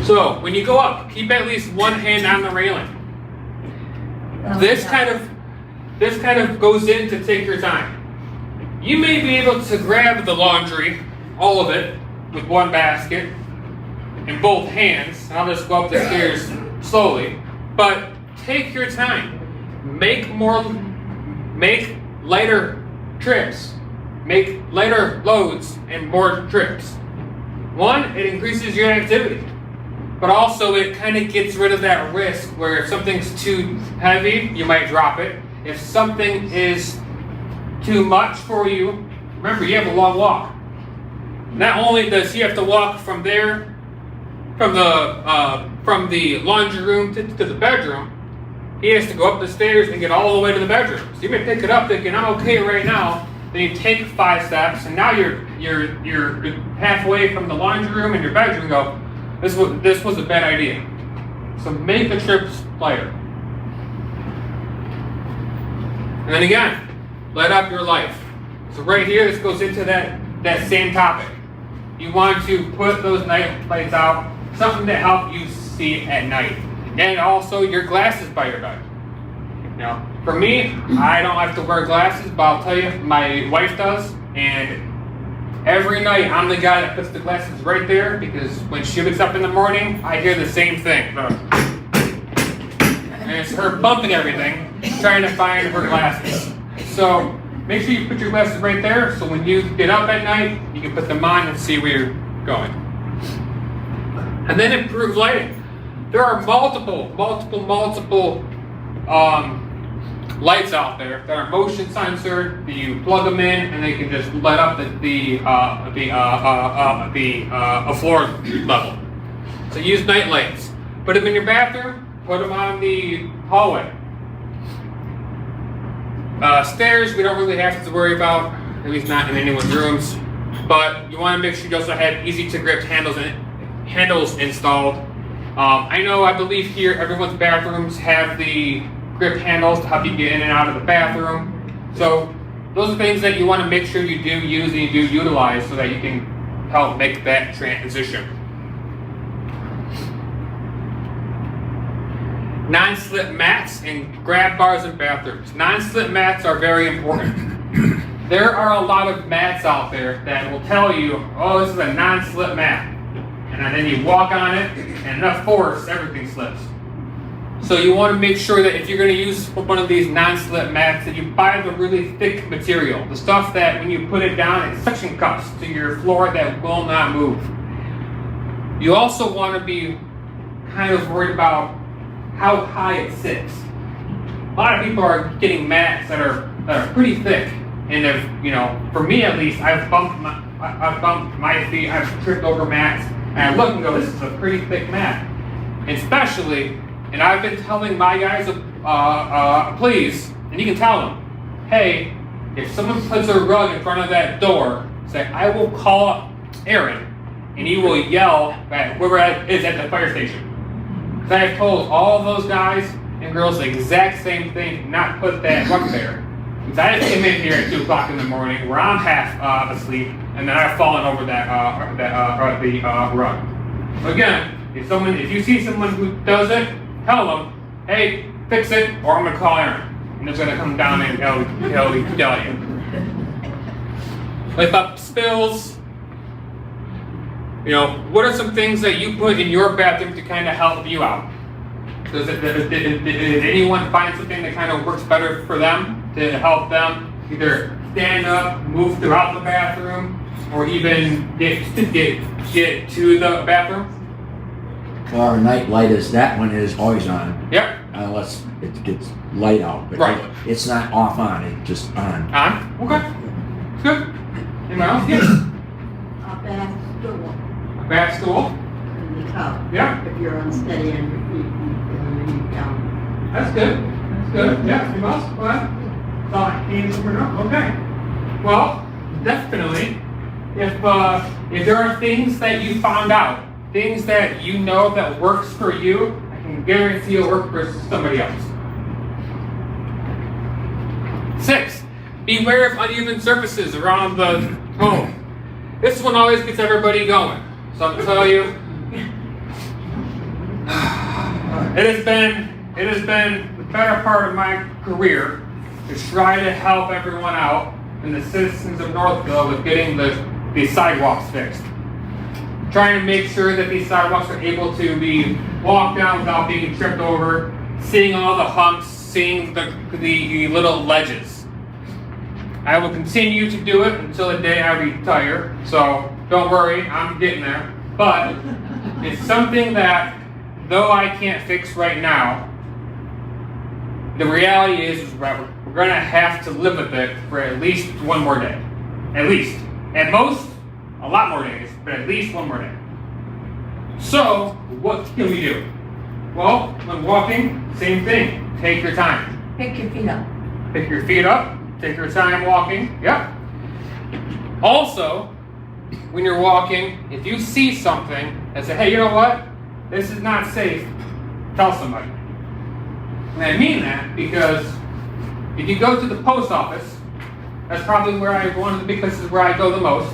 So when you go up, keep at least one hand on the railing. This kind of goes in to take your time. You may be able to grab the laundry, all of it, with one basket in both hands. I'll just go up the stairs slowly, but take your time. Make lighter trips. Make lighter loads and more trips. One, it increases your activity, but also it kind of gets rid of that risk where if something's too heavy, you might drop it. If something is too much for you, remember you have a long walk. Not only does he have to walk from there, from the laundry room to the bedroom, he has to go up the stairs and get all the way to the bedroom. So you may pick it up thinking, I'm okay right now. Then you take 5 steps, and now you're halfway from the laundry room and your bedroom and go, this was a bad idea. So make the trips lighter. And then again, light up your life. So right here, this goes into that same topic. You want to put those night lights out, something to help you see at night. And also your glasses by your bed. Now, for me, I don't have to wear glasses, but I'll tell you, my wife does, and every night I'm the guy that puts the glasses right there, because when she wakes up in the morning, I hear the same thing. And it's her bumping everything, trying to find her glasses. So make sure you put your glasses right there, so when you get up at night, you can put them on and see where you're going. And then improve lighting. There are multiple lights out there that are motion censored. That you plug them in, and they can just light up the floor level. So use night lights. Put them in your bathroom. Put them on the hallway. Stairs, we don't really have to worry about, at least not in anyone's rooms. But you want to make sure you also have easy to grip handles installed. I believe here everyone's bathrooms have the grip handles to help you get in and out of the bathroom. So those are things that you want to make sure you do use and you do utilize so that you can help make that transition. Non-slip mats and grab bars in bathrooms. Non-slip mats are very important. There are a lot of mats out there that will tell you, oh, this is a non-slip mat. And then you walk on it, and enough force, everything slips. So you want to make sure that if you're going to use one of these non-slip mats, that you buy the really thick material, the stuff that when you put it down, it suction cups to your floor that will not move. You also want to be kind of worried about how high it sits. A lot of people are getting mats that are pretty thick, and if you know, for me at least, I've bumped my feet, I've tripped over mats, and I look and go, this is a pretty thick mat. Especially, and I've been telling my guys, please, and you can tell them, hey, if someone puts a rug in front of that door, say, I will call Aaron, and he will yell at whoever is at the fire station. Because I have told all those guys and girls the exact same thing, not put that rug there. Because I just came in here at 2 o'clock in the morning where I'm half asleep, and then I've fallen over the rug. So again, if you see someone who does it, tell them, hey, fix it, or I'm gonna call Aaron. And he's gonna come down and he'll tell you. If up spills, you know, what are some things that you put in your bathroom to kind of help you out? Did anyone find something that kind of works better for them to help them either stand up, move throughout the bathroom, or even get to the bathroom? Well, our night light is, that one is always on. Yep. Unless it gets light out. But Right. it's not off on, it's just on. On? Okay. Good. Anyone else? Yes. A bath stool Bath stool? in the tub. Yeah. If you're unsteady on your feet, you lean down. That's good. That's good. Yeah. Anyone else? Go ahead. That's all I came for now. Okay. Well, definitely, if there are things that you found out, things that you know that works for you, I can guarantee it'll work for somebody else. 6, beware of uneven surfaces around the home. This one always gets everybody going. So I'm gonna tell you, it has been the better part of my career to try to help everyone out and the citizens of Northville with getting the sidewalks fixed. Trying to make sure that these sidewalks are able to be walked down without being tripped over, seeing all the humps, seeing the little ledges. I will continue to do it until the day I retire, so don't worry, I'm getting there. But it's something that, though I can't fix right now, the reality is we're going to have to live with it for at least one more day. At least. At most, a lot more days, but at least one more day. So, what can we do? Well, when walking, same thing. Take your time. Pick your feet up. Pick your feet up. Take your time walking. Yep. Also, when you're walking, if you see something and say, hey, you know what? This is not safe, tell somebody. And I mean that because if you go to the post office, that's probably one of the big places where I go the most.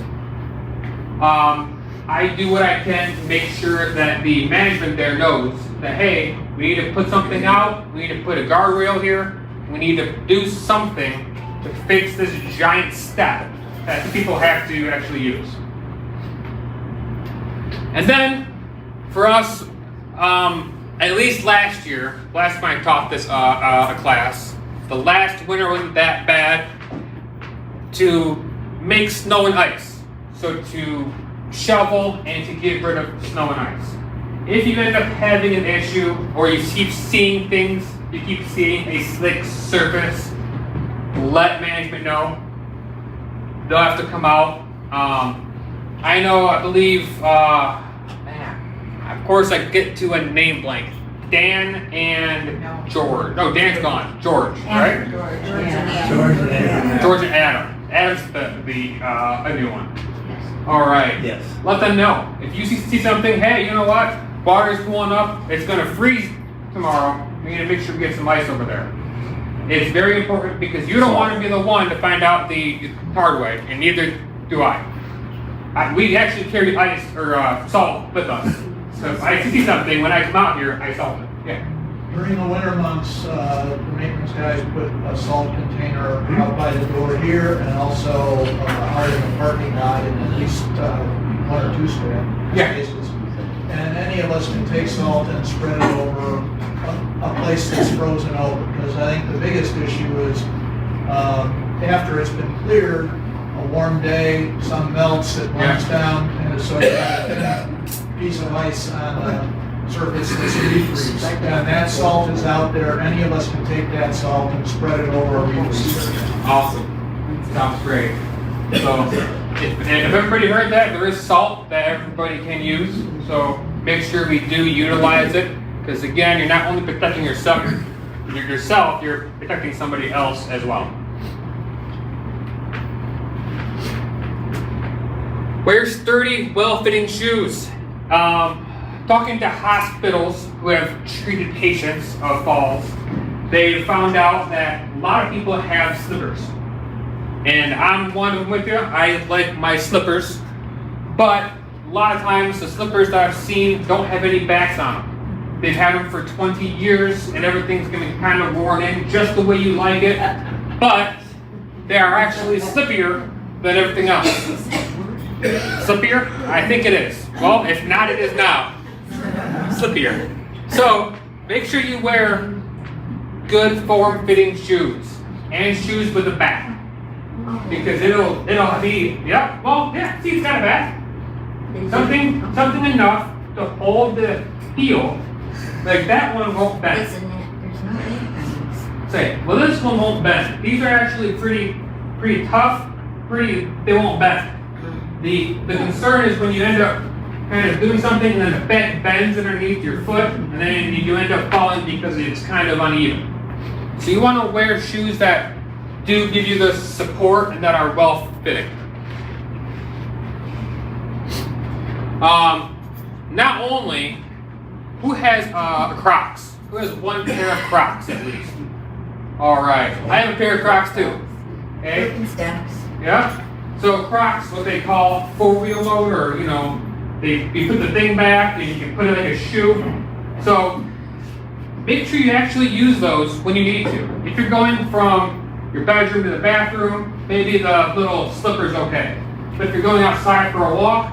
I do what I can to make sure that the management there knows that, hey, we need to put something out, we need to put a guardrail here, we need to do something to fix this giant step that people have to actually use. And then, for us, at least last time I taught this class, the last winter wasn't that bad, to make snow and ice. So to shovel and to get rid of snow and ice. If you end up having an issue or you keep seeing things, you keep seeing a slick surface, let management know. They'll have to come out. I believe, of course I get to a name blank. Dan and George. No, Dan's gone. George, right? George and Adam. Adam's the new one. All right. Yes. Let them know. If you see something, hey, you know what? Water's cooling up. It's going to freeze tomorrow. We need to make sure we get some ice over there. It's very important because you don't want to be the one to find out the hard way, and neither do I. We actually carry ice or salt with us. So if I see something, when I come out here, I salt it. Yeah. During the winter months, the maintenance guys put a salt container out by the door here and also out in the parking lot in at least 1 or 2 Yeah. spaces. And any of us can take salt and spread it over a place that's frozen over. Because I think the biggest issue is after it's been cleared, a warm day, sun melts, it warms down, and so you have a thin piece of ice on the surface that's refreeze. And that salt is out there. Any of us can take that salt and spread it over a refreeze area. Awesome. Sounds great. So, if everybody heard that, there is salt that everybody can use. So make sure we do utilize it, because again, you're not only protecting yourself, you're protecting somebody else as well. Wear sturdy, well-fitting shoes. Talking to hospitals who have treated patients of falls, they found out that a lot of people have slippers. And I'm one of them with you. I like my slippers, but a lot of times the slippers that I've seen don't have any backs on them. They've had them for 20 years and everything's going to be kind of worn in just the way you like it, but they are actually slippier than everything else. Slippier? I think it is. Well, if not, it is now. Slippier. So make sure you wear good form-fitting shoes and shoes with a back. Because it'll be, see, it's got a back. Something enough to hold the heel. Like that one won't bend. There's no apron. Say, well, this one won't bend. These are actually pretty tough. They won't bend. The concern is when you end up kind of doing something and then the back bends underneath your foot, and then you end up falling because it's kind of uneven. So you want to wear shoes that do give you the support and that are well fitting. Not only, who has Crocs? Who has one pair of Crocs at least? All right, I have a pair of Crocs too. Okay. Yeah. So Crocs, what they call four-wheel mode, or you put the thing back and you can put it like a shoe. So make sure you actually use those when you need to. If you're going from your bedroom to the bathroom, maybe the little slipper's okay. But if you're going outside for a walk,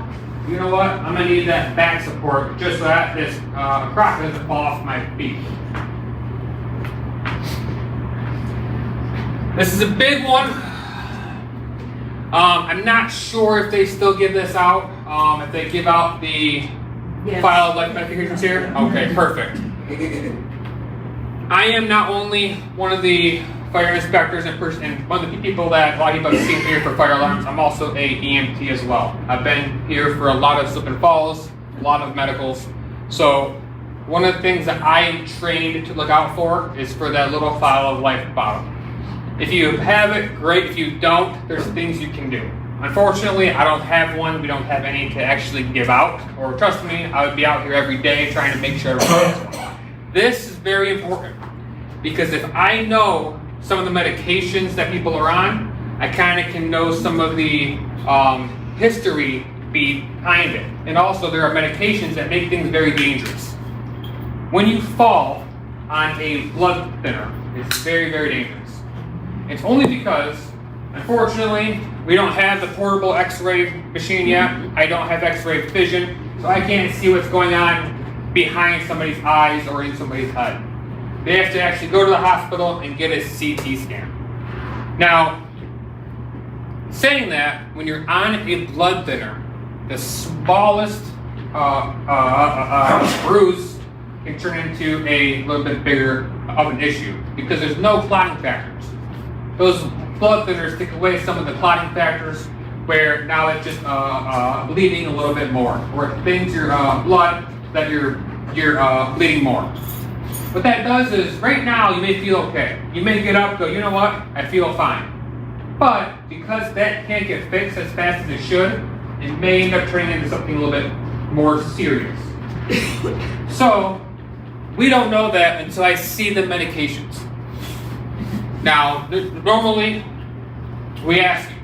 you know what? I'm gonna need that back support just so that this Croc doesn't fall off my feet. This is a big one. I'm not sure if they still give this out. If they give out the file of life medications here. Okay, perfect. I am not only one of the fire inspectors and one of the people that a lot of people have seen here for fire alarms. I'm also a EMT as well. I've been here for a lot of slip and falls, a lot of medicals. So one of the things that I am trained to look out for is for that little file of life bottle. If you have it, great. If you don't, there's things you can do. Unfortunately, I don't have one. We don't have any to actually give out. Or trust me, I would be out here every day trying to make sure everyone has one. This is very important because if I know some of the medications that people are on, I kind of can know some of the history behind it. And also there are medications that make things very dangerous. When you fall on a blood thinner, it's very, very dangerous. It's only because, unfortunately, we don't have the portable x-ray machine yet. I don't have x-ray vision, so I can't see what's going on behind somebody's eyes or in somebody's head. They have to actually go to the hospital and get a CT scan. Now, saying that, when you're on a blood thinner, the smallest bruise can turn into a little bit bigger of an issue because there's no clotting factors. Those blood thinners take away some of the clotting factors where now it's just bleeding a little bit more, or it thins your blood that you're bleeding more. What that does is, right now you may feel okay. You may get up and go, you know what, I feel fine. But because that can't get fixed as fast as it should, it may end up turning into something a little bit more serious. So, we don't know that until I see the medications. Now, normally, we ask you,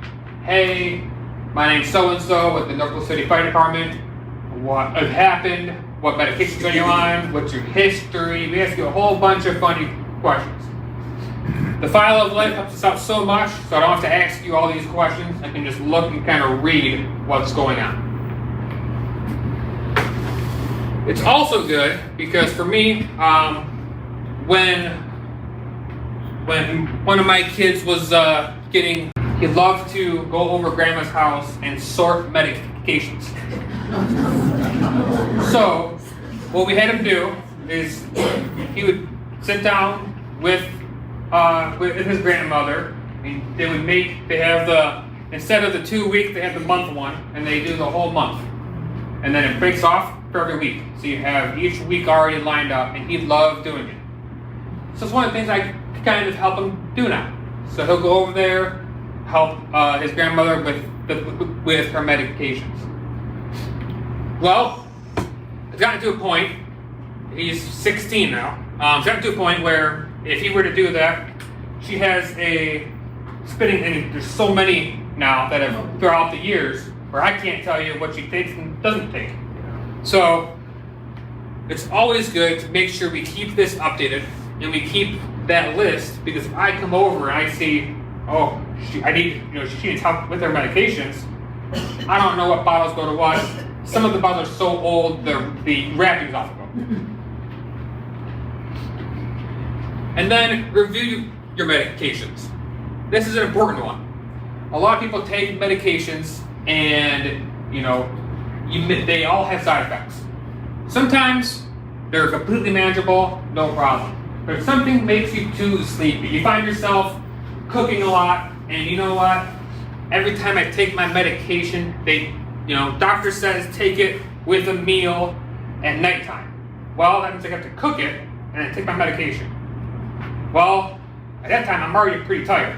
hey, my name's so-and-so with the Northville City Fire Department. What had happened? What medications are you on? What's your history? We ask you a whole bunch of funny questions. The file of life helps us out so much, so I don't have to ask you all these questions. I can just look and kind of read what's going on. It's also good because for me, when one of my kids was he loved to go over grandma's house and sort medications. So what we had him do is he would sit down with his grandmother, and they have instead of the 2 week, they have the month one, and they do the whole month. And then it breaks off for every week. So you have each week already lined up, and he loved doing it. So it's one of the things I kind of help him do now. So he'll go over there, help his grandmother with her medications. Well, it's gotten to a point, he's 16 now, it's gotten to a point where if he were to do that, she has a spinning, and there's so many now that have throughout the years where I can't tell you what she takes and doesn't take. So it's always good to make sure we keep this updated and we keep that list, because if I come over and I see, oh, she needs help with her medications, I don't know what bottles go to what. Some of the bottles are so old, the wrapping's off of them. And then review your medications. This is an important one. A lot of people take medications and, they all have side effects. Sometimes they're completely manageable, no problem. But if something makes you too sleepy, you find yourself cooking a lot, and you know what? Every time I take my medication, doctor says take it with a meal at nighttime. Well, that means I have to cook it and then take my medication. Well, at that time, I'm already pretty tired.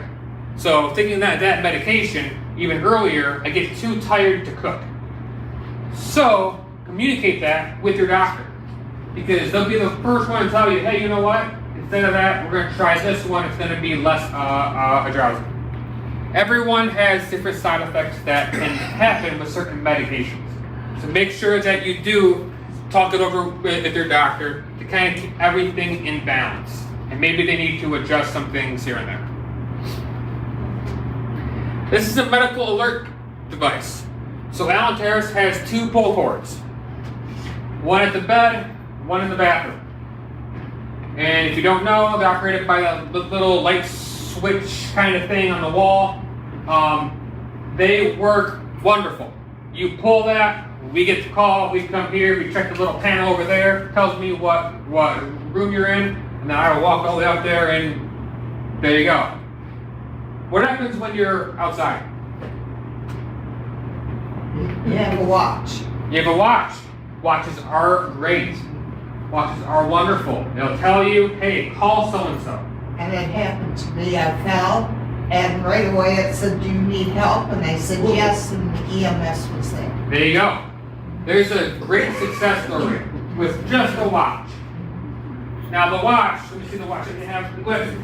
So taking that medication, even earlier, I get too tired to cook. So communicate that with your doctor, because they'll be the first one to tell you, hey, you know what? Instead of that, we're going to try this one. It's going to be less drowsy. Everyone has different side effects that can happen with certain medications. So make sure that you do talk it over with your doctor to kind of keep everything in balance. And maybe they need to adjust some things here and there. This is a medical alert device. So Allen Terrace has 2 pull cords. One at the bed, one in the bathroom. And if you don't know, they're operated by a little light switch kind of thing on the wall. They work wonderful. You pull that, we get the call, we come here, we check the little panel over there, tells me what room you're in, and then I will walk all the way out there, and there you go. What happens when you're outside? You have a watch. You have a watch. Watches are great. Watches are wonderful. They'll tell you, hey, call so-and-so. And it happened to me. I fell, and right away it said, do you need help? And I said yes, and the EMS was there. There you go. There's a great success story with just a watch. Now the watch, let me see the watch that you have with.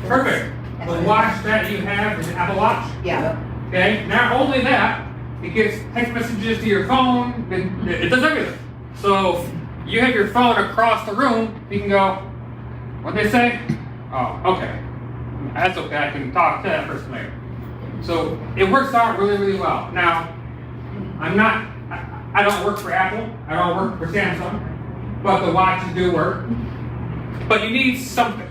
Perfect. The watch that you have is an Apple Watch. Yeah. Okay. Not only that, it gets text messages to your phone. It does everything. So you have your phone across the room. You can go. What they say? Oh, okay. That's okay. I can talk to that person later. So it works out really, really well. Now, I don't work for Apple. I don't work for Samsung, but the watches do work. But you need something.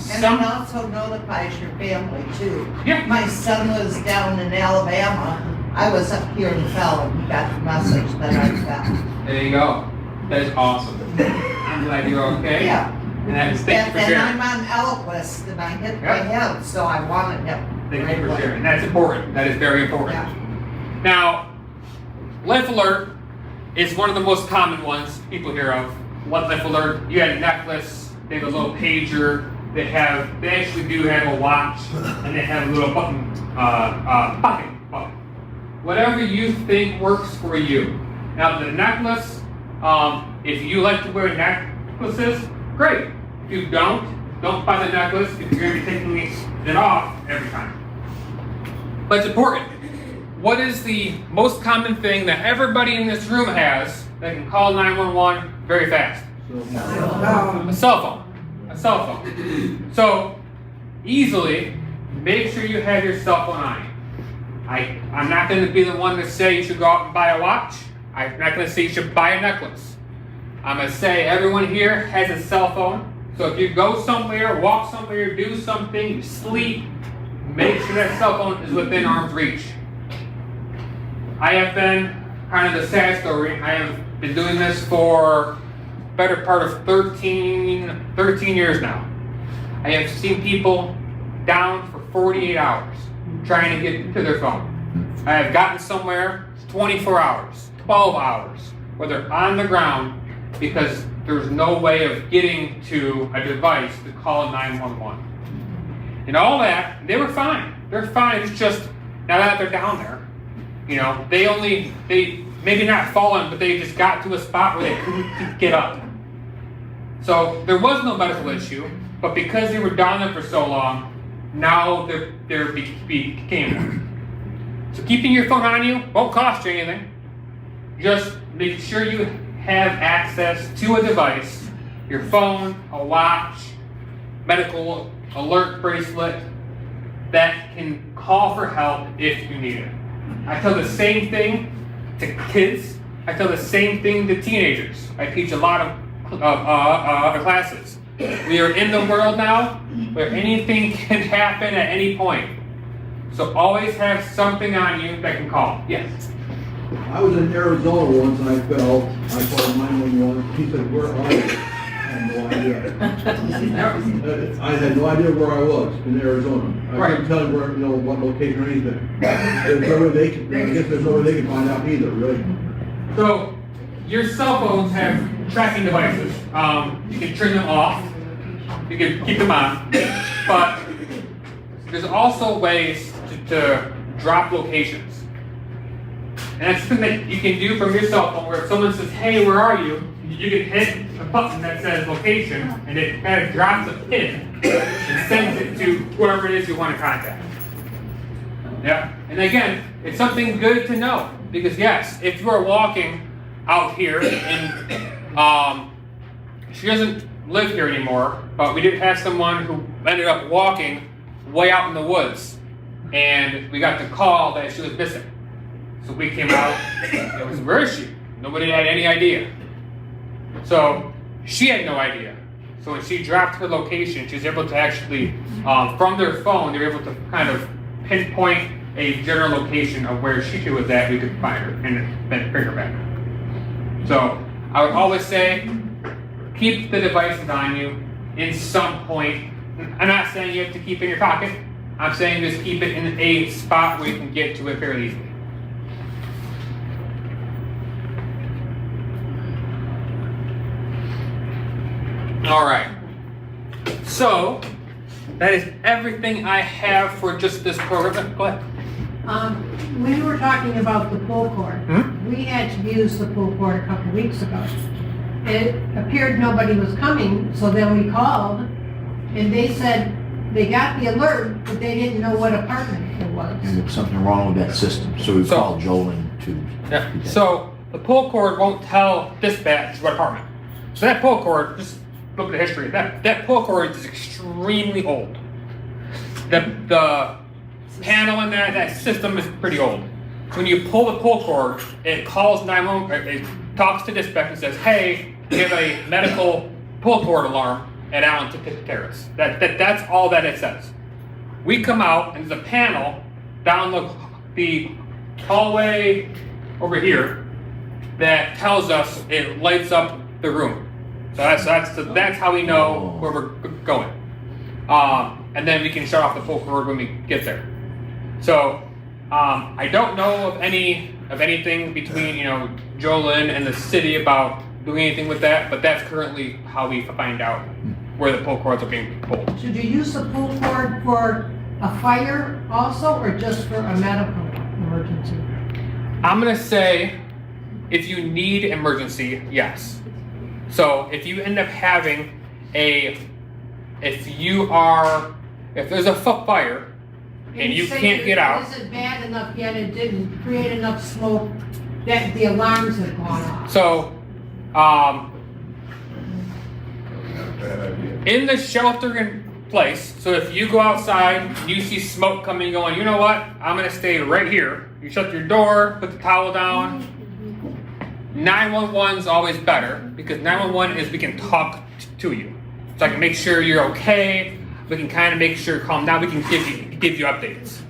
And it also notifies your family too. Yeah. My son was down in Alabama. I was up here and fell, and he got the message that I fell. There you go. That is awesome. I'm glad you're okay. Yeah. And that is, thank you for And sharing. I'm on Eloquist, and I hit my head, so I wanted him. Thank right you for away. sharing. That's important. That is very important. Yeah. Now, Life Alert is one of the most common ones people hear of. What Life Alert? You had a necklace. They have a little pager. They actually do have a watch, and they have a little button, pocket button. Whatever you think works for you. Now the necklace, if you like to wear necklaces, great. If you don't buy the necklace if you're going to be taking it off every time. But it's important. What is the most common thing that everybody in this room has that can call 911 very fast? A cell phone. A cell phone. So, easily, make sure you have your cell phone on you. I'm not going to be the one to say you should go out and buy a watch. I'm not going to say you should buy a necklace. I'm gonna say everyone here has a cell phone. So if you go somewhere, walk somewhere, do something, you sleep, make sure that cell phone is within arm's reach. I have been, kind of the sad story, I have been doing this for better part of 13 years now. I have seen people down for 48 hours trying to get to their phone. I have gotten somewhere 24 hours, 12 hours, where they're on the ground because there's no way of getting to a device to call 911. And all that, they were fine. They're fine. It's just, now that they're down there, you know, they maybe not fallen, but they just got to a spot where they couldn't get up. So there was no medical issue, but because they were down there for so long, now there became one. So keeping your phone on you won't cost you anything. Just make sure you have access to a device, your phone, a watch, medical alert bracelet that can call for help if you need it. I tell the same thing to kids. I tell the same thing to teenagers. I teach a lot of classes. We are in the world now where anything can happen at any point. So always have something on you that can call. Yes. I was in Arizona once and I fell. I called 911. He said, "Where are you?" I had no idea. I had no idea where I was in Arizona. I couldn't tell him where, what location or anything. There's no way they can, I guess there's no way they can find out either, really. So your cell phones have tracking devices. You can turn them off. You can keep them on. But there's also ways to drop locations. And that's something that you can do from your cell phone where if someone says, "Hey, where are you?" You can hit a button that says location and it kind of drops a pin and sends it to whoever it is you want to contact. Yeah. And again, it's something good to know because yes, if you are walking out here and she doesn't live here anymore, but we did have someone who ended up walking way out in the woods and we got the call that she was missing. So we came out, it was, where is she? Nobody had any idea. So she had no idea. So when she dropped her location, she was able to actually, from their phone, they were able to kind of pinpoint a general location of where she was at. We could find her and then bring her back. So I would always say, keep the devices on you in some point. I'm not saying you have to keep it in your pocket. I'm saying just keep it in a spot where you can get to it fairly easily. All right, so that is everything I have for just this program. Go ahead. When you were talking about the pull cord, we had to use the pull cord a couple weeks ago. It appeared nobody was coming, so then we called, and they said they got the alert, but they didn't know what apartment it was. And there's something wrong with that system, so we called Jolin to. Yeah. So the pull cord won't tell dispatch what apartment. So that pull cord, just look at the history. That pull cord is extremely old. The panel in that system is pretty old. So when you pull the pull cord, it calls 911. It talks to dispatch and says, "Hey, we have a medical pull cord alarm at Allen Terrace." That's all that it says. We come out and there's a panel down the hallway over here that tells us it lights up the room. So that's how we know where we're going. And then we can shut off the pull cord when we get there. So I don't know of anything between Jolin and the city about doing anything with that, but that's currently how we find out where the pull cords are being pulled. Should you use the pull cord for a fire also, or just for a medical emergency? I'm gonna say if you need emergency, yes. So if you end up having if there's a fire and you can't get out. Is it bad enough yet it didn't create enough smoke that the alarms have gone off? So, in the shelter in place, so if you go outside and you see smoke coming going, you know what? I'm gonna stay right here. You shut your door, put the towel down, 911 is always better because 911 is we can talk to you. So I can make sure you're okay. We can kind of make sure you're calm down. We can give you updates.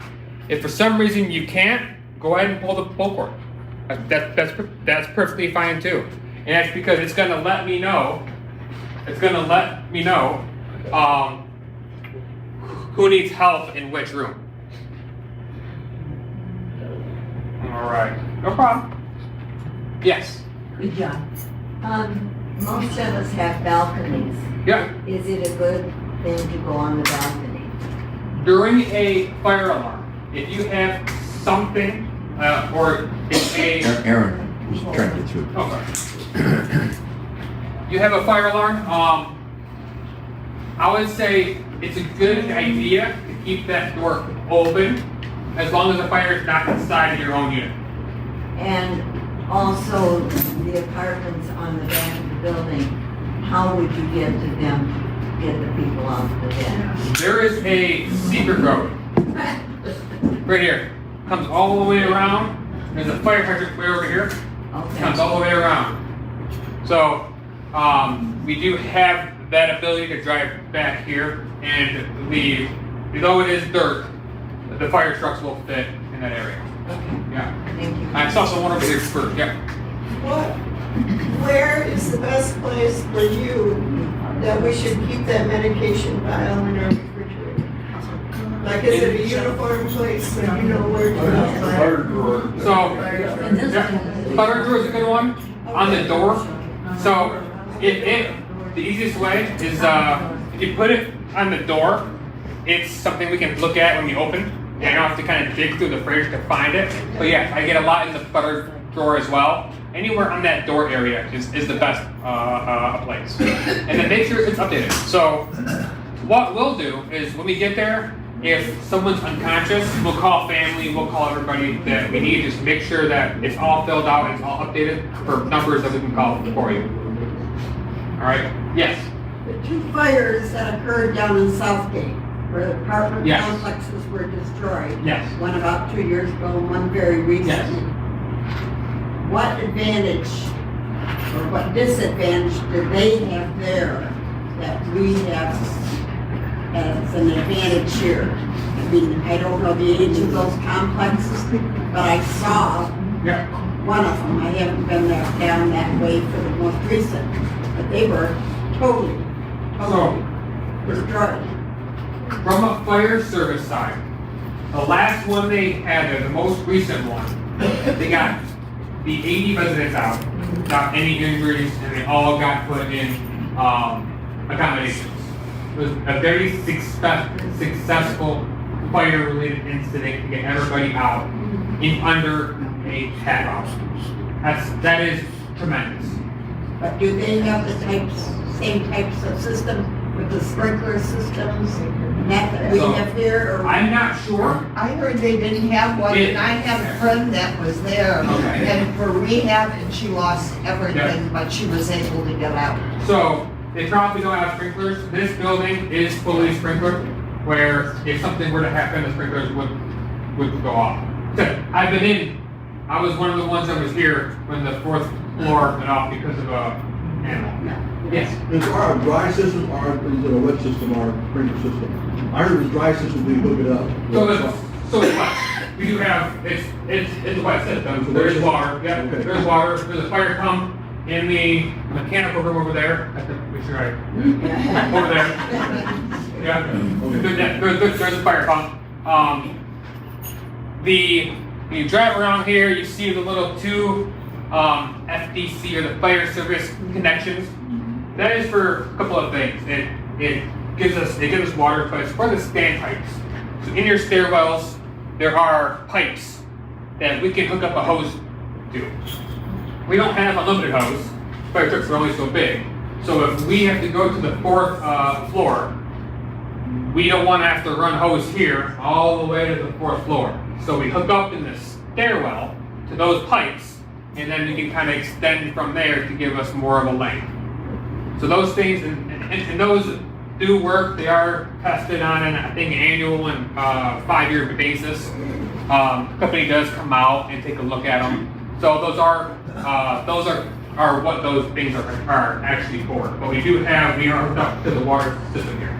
If for some reason you can't, go ahead and pull the pull cord. That's perfectly fine too. And that's because it's gonna let me know. It's gonna let me know who needs help in which room. All right, no problem. Yes. Good job. Most of us have balconies. Yeah. Is it a good thing to go on the balcony? During a fire alarm, if you have something or if a Aaron was trying to get through. okay. You have a fire alarm, I would say it's a good idea to keep that door open as long as the fire is not inside of your own unit. And also the apartments on the back of the building, how would you get to them, get the people off the bed? There is a secret road right here. Comes all the way around. There's a fire hydrant way over here. Comes all the way around. So we do have that ability to drive back here, and though it is dirt, the fire trucks will fit in that area. Yeah. Thank you. I saw someone over here first. Yeah. Where is the best place for you that we should keep that medication vial in our refrigerator? Like, is it a uniform place where you know where to go? So, yeah, fire drawer is a good one on the door. So, the easiest way is if you put it on the door, it's something we can look at when we open. And I don't have to kind of dig through the fridge to find it. But yeah, I get a lot in the butter drawer as well. Anywhere on that door area is the best place. And then make sure it's updated. So what we'll do is when we get there, if someone's unconscious, we'll call family, we'll call everybody that we need, just make sure that it's all filled out, it's all updated for numbers that we can call for you. All right, yes? The two fires that occurred down in Southgate, where the apartment Yes. complexes were destroyed. Yes. One about 2 years ago, and one very recently. What advantage or what disadvantage do they have there that we have as an advantage here? I mean, I don't know the age of those complexes, but I saw Yeah. one of them. I haven't been down that way for the most recent, but they were totally destroyed. From a fire service side, the last one they had, the most recent one, they got the 80 residents out without any injuries, and they all got put in accommodations. It was a very successful fire-related incident to get everybody out in under a half hour. That is tremendous. But do they have the same types of systems with the sprinkler systems that we So, have here? Or? I'm not sure. I heard they didn't have one, and I had a friend that was there, Okay. and for rehab, and she lost everything, Yeah. but she was able to get out. So they probably don't have sprinklers. This building is fully sprinklered, where if something were to happen, the sprinklers would go off. So I was one of the ones that was here when the 4th floor went off because of a animal. Yes. Is our dry system, or is it a wet system, or sprinkler system? I heard it was dry system, we hook it up. So it's wet. We do have, it's a wet system. There's water, yeah, Okay. there's water. There's a fire pump in the mechanical room over there. I have to make sure over there. Yeah, there's a fire pump. When you drive around here, you see the little two FDC or the fire service connections. That is for a couple of things. It gives us water, but it's for the standpipes. So in your stairwells, there are pipes that we can hook up a hose to. We don't have unlimited hose. Fire trucks are only so big. So if we have to go to the 4th floor, we don't want to have to run hose here all the way to the 4th floor. So we hook up in the stairwell to those pipes, and then we can kind of extend from there to give us more of a length. So those things, and those do work. They are tested on an, I think, annual and 5-year basis. Company does come out and take a look at them. So those are those are what those things are actually for. But we are hooked up to the water system here.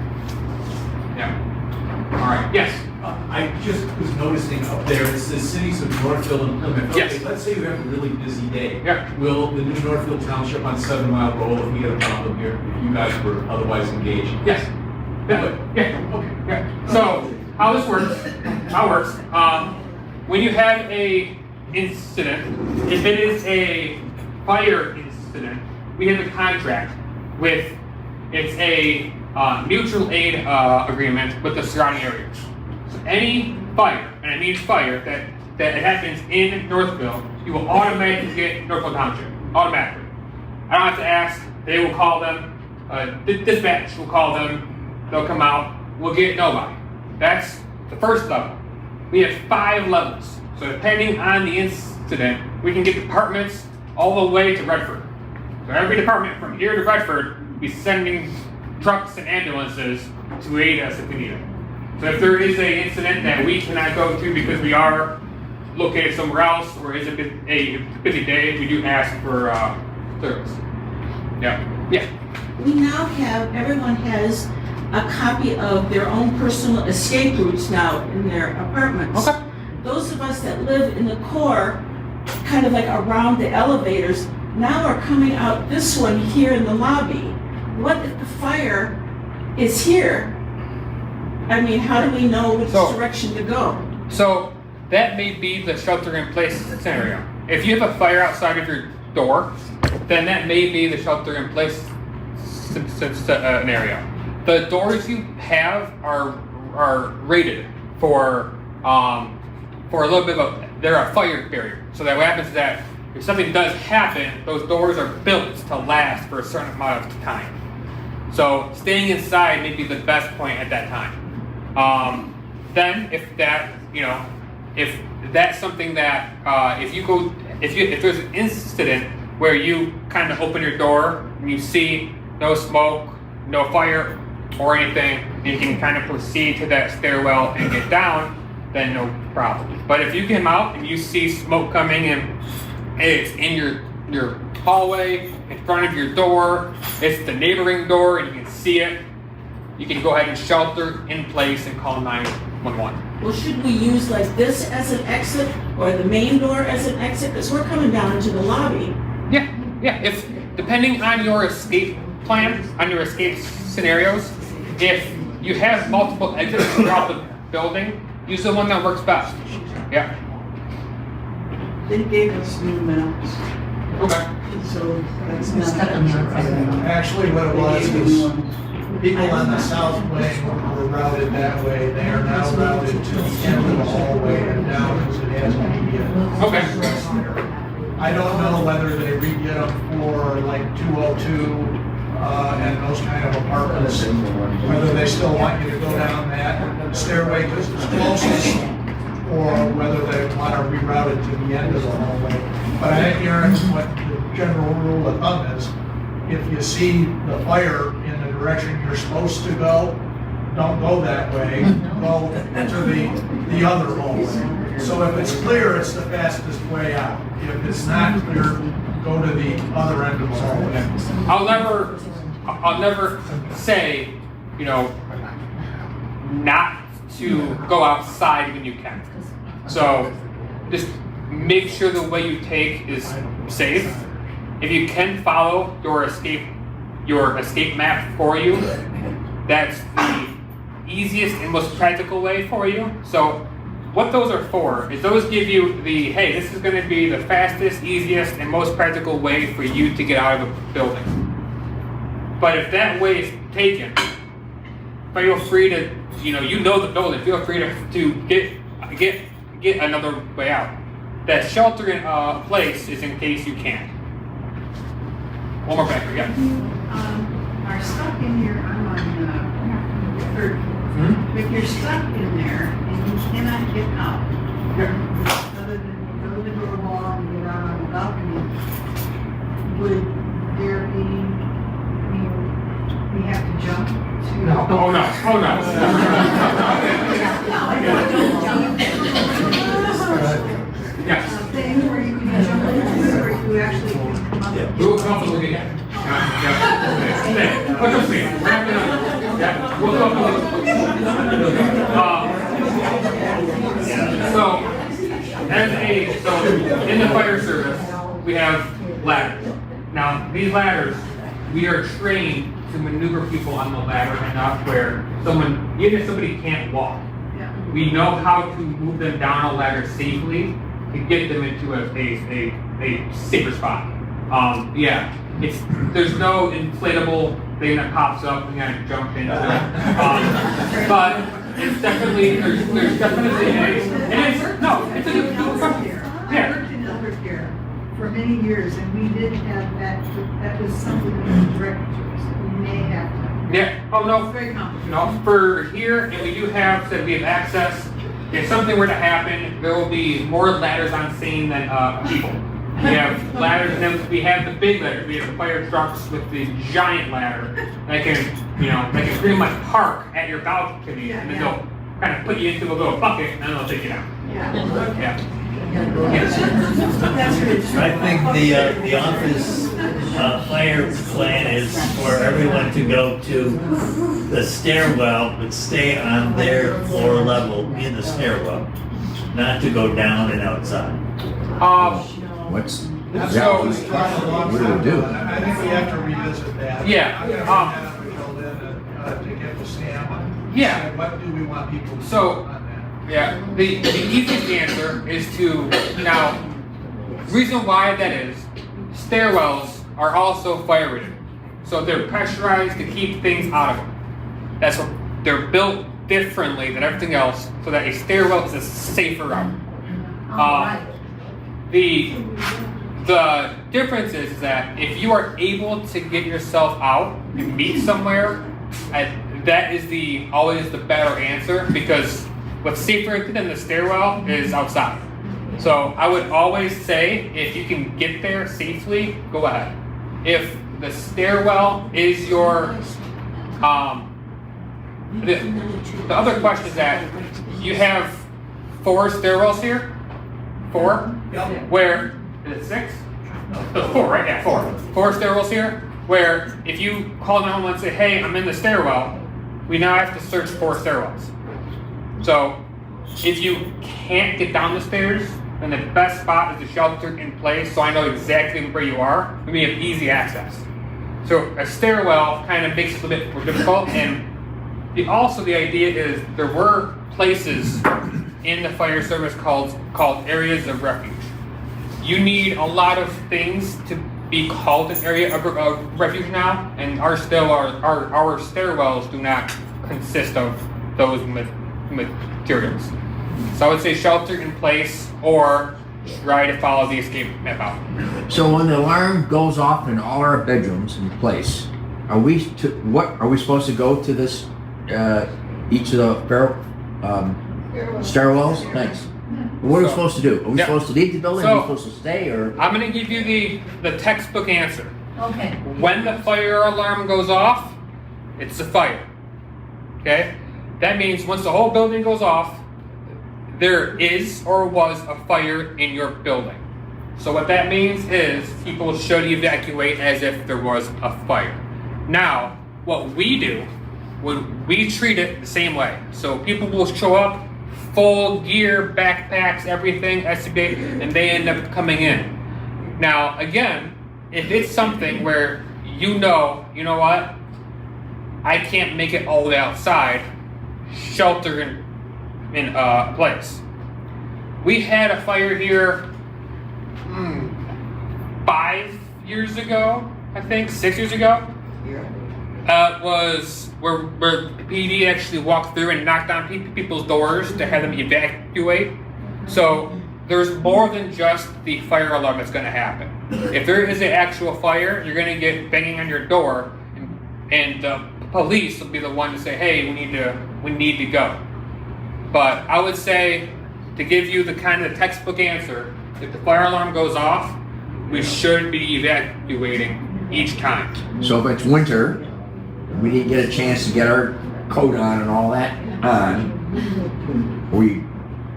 Yeah. All right. Yes. I just was noticing up there, it says cities of Northville and Plymouth. Yes. Okay, let's say you have a really busy day. Yeah. Will the new Northville Township on 7 Mile roll if we get a problem here, if you guys were otherwise engaged? Yes. Good. Yeah. Okay. Yeah. So how this works? When you have a incident, if it is a fire incident, we have a contract with. It's a mutual aid agreement with the surrounding areas. So any fire, and it means fire, that happens in Northville, you will automatically get Northville Township. Automatically. I don't have to ask. They will call them. Dispatch will call them. They'll come out. We'll get nobody. That's the first level. We have 5 levels. So depending on the incident, we can get departments all the way to Redford. So every department from here to Redford will be sending trucks and ambulances to aid us if we need it. So if there is an incident that we cannot go to because we are located somewhere else or is a busy day, we do ask for service. Yeah. Yeah. We now have, everyone has a copy of their own personal escape routes now in their apartments. Okay. Those of us that live in the core, kind of like around the elevators, now are coming out this one here in the lobby. What if the fire is here? I mean, how do we know which direction to go? So that may be the shelter-in-place scenario. If you have a fire outside of your door, then that may be the shelter-in-place scenario. The doors you have are rated for a little bit of they're a fire barrier. So that what happens is that if something does happen, those doors are built to last for a certain amount of time. So staying inside may be the best point at that time. Then if that's something that if there's an incident where you kind of open your door and you see no smoke, no fire or anything, and you can kind of proceed to that stairwell and get down, then no problem. But if you come out and you see smoke coming and it's in your hallway, in front of your door, it's the neighboring door and you can see it, you can go ahead and shelter in place and call 911. Well, should we use like this as an exit or the main door as an exit? Because we're coming down into the lobby. Yeah. If depending on your escape plan, on your escape scenarios, if you have multiple exits throughout the building, use the one that works best. Yeah. They gave us new maps, Okay. so that's It's not. stuck on the outside. Actually, what it was people on the south wing were routed that way. They are now routed to the end of the hallway and down because it has media. Okay. I don't know whether they redid them for like 202 and those kind of apartments, whether they still want you to go down that stairway because it's closest, or whether they want to reroute it to the end of the hallway. But I think, Aaron, what the general rule of thumb is, if you see the fire in the direction you're supposed to go, don't go that way, go to the other hallway. So if it's clear, it's the fastest way out. If it's not clear, go to the other end of the hallway. I'll never say, not to go outside when you can. So just make sure the way you take is safe. If you can follow your escape map for you, that's the easiest and most practical way for you. So what those are for is those give you the, hey, this is going to be the fastest, easiest, and most practical way for you to get out of a building. But if that way is taken, feel free to, you know the building, feel free to get another way out. That shelter in place is in case you can't. One more back, yeah. Are stuck in here, I'm on third. If you're stuck in there and you cannot get out, other than go to the door wall and get out on the balcony, would there be, we have to jump to? No. Oh no. Thing where you can jump into, or you you actually can come up. Yeah. We will come up with it. Yeah. What you saying? Wrap it up. Yeah. We'll come up with it. So in the fire service, we have ladders. Now, these ladders, we are trained to maneuver people on the ladder enough where even if somebody can't walk, we know how to move them down a ladder safely to get them into a safer spot. Yeah, there's no inflatable thing that pops up and kind of jump into it. But it's definitely, there's definitely it's a good question. I worked in elder care for many years, and we did have that was something that was directed to us. We may have to. Yeah, oh no. It's very complicated. No, for here, and we do have, so we have access. If something were to happen, there will be more ladders on scene than people. We have ladders, and then we have the big ladders. We have the fire trucks with the giant ladder that can pretty much park at your balcony, and then they'll kind of put you into a little bucket, and then they'll take you down. Yeah. I think the office fire plan is for everyone to go to the stairwell, but stay on their floor level in the stairwell, not to go down and outside. What's That's that? what was trying What do we do? I think we have to revisit that. Yeah, Have to build in to get the stamp. Yeah. Say, what do we want people to do So, on that? yeah, the easiest answer is to, now, reason why that is, stairwells are also fire rated. So they're pressurized to keep things out of them. That's what, they're built differently than everything else so that a stairwell is a safer route. The difference is that if you are able to get yourself out and meet somewhere, that is always the better answer, because what's safer than the stairwell is outside. So I would always say, if you can get there safely, go ahead. If the stairwell is your, the other question is that you have 4 stairwells here, 4, Yep. where, is it 6? No, 4, right? Yeah, 4. 4 stairwells here, where if you call 911 and say, hey, I'm in the stairwell, we now have to search 4 stairwells. So if you can't get down the stairs, then the best spot is to shelter in place, so I know exactly where you are, and we have easy access. So a stairwell kind of makes it a little bit more difficult, and also the idea is there were places in the fire service called areas of refuge. You need a lot of things to be called an area of refuge now, and our stairwells do not consist of those materials. So I would say shelter in place or try to follow the escape map out. So when the alarm goes off in all our bedrooms in place, are we supposed to go to this each of the stairwells? Thanks. What are we supposed to do? Are we supposed to leave the building? Are we supposed to stay, or? I'm going to give you the textbook answer. Okay. When the fire alarm goes off, it's a fire. Okay? That means once the whole building goes off, there is or was a fire in your building. So what that means is people should evacuate as if there was a fire. Now, what we do, we treat it the same way. So people will show up, full gear, backpacks, everything, escapade, and they end up coming in. Now, again, if it's something where you know what, I can't make it all the way outside, shelter in place. We had a fire here 5 years ago, I think, 6 years ago. Was where PD actually walked through and knocked on people's doors to have them evacuate. So there's more than just the fire alarm that's going to happen. If there is an actual fire, you're going to get banging on your door, and the police will be the one to say, "Hey, we need to go." But I would say, to give you the kind of textbook answer, if the fire alarm goes off, we should be evacuating each time. So if it's winter, we didn't get a chance to get our coat on and all that on,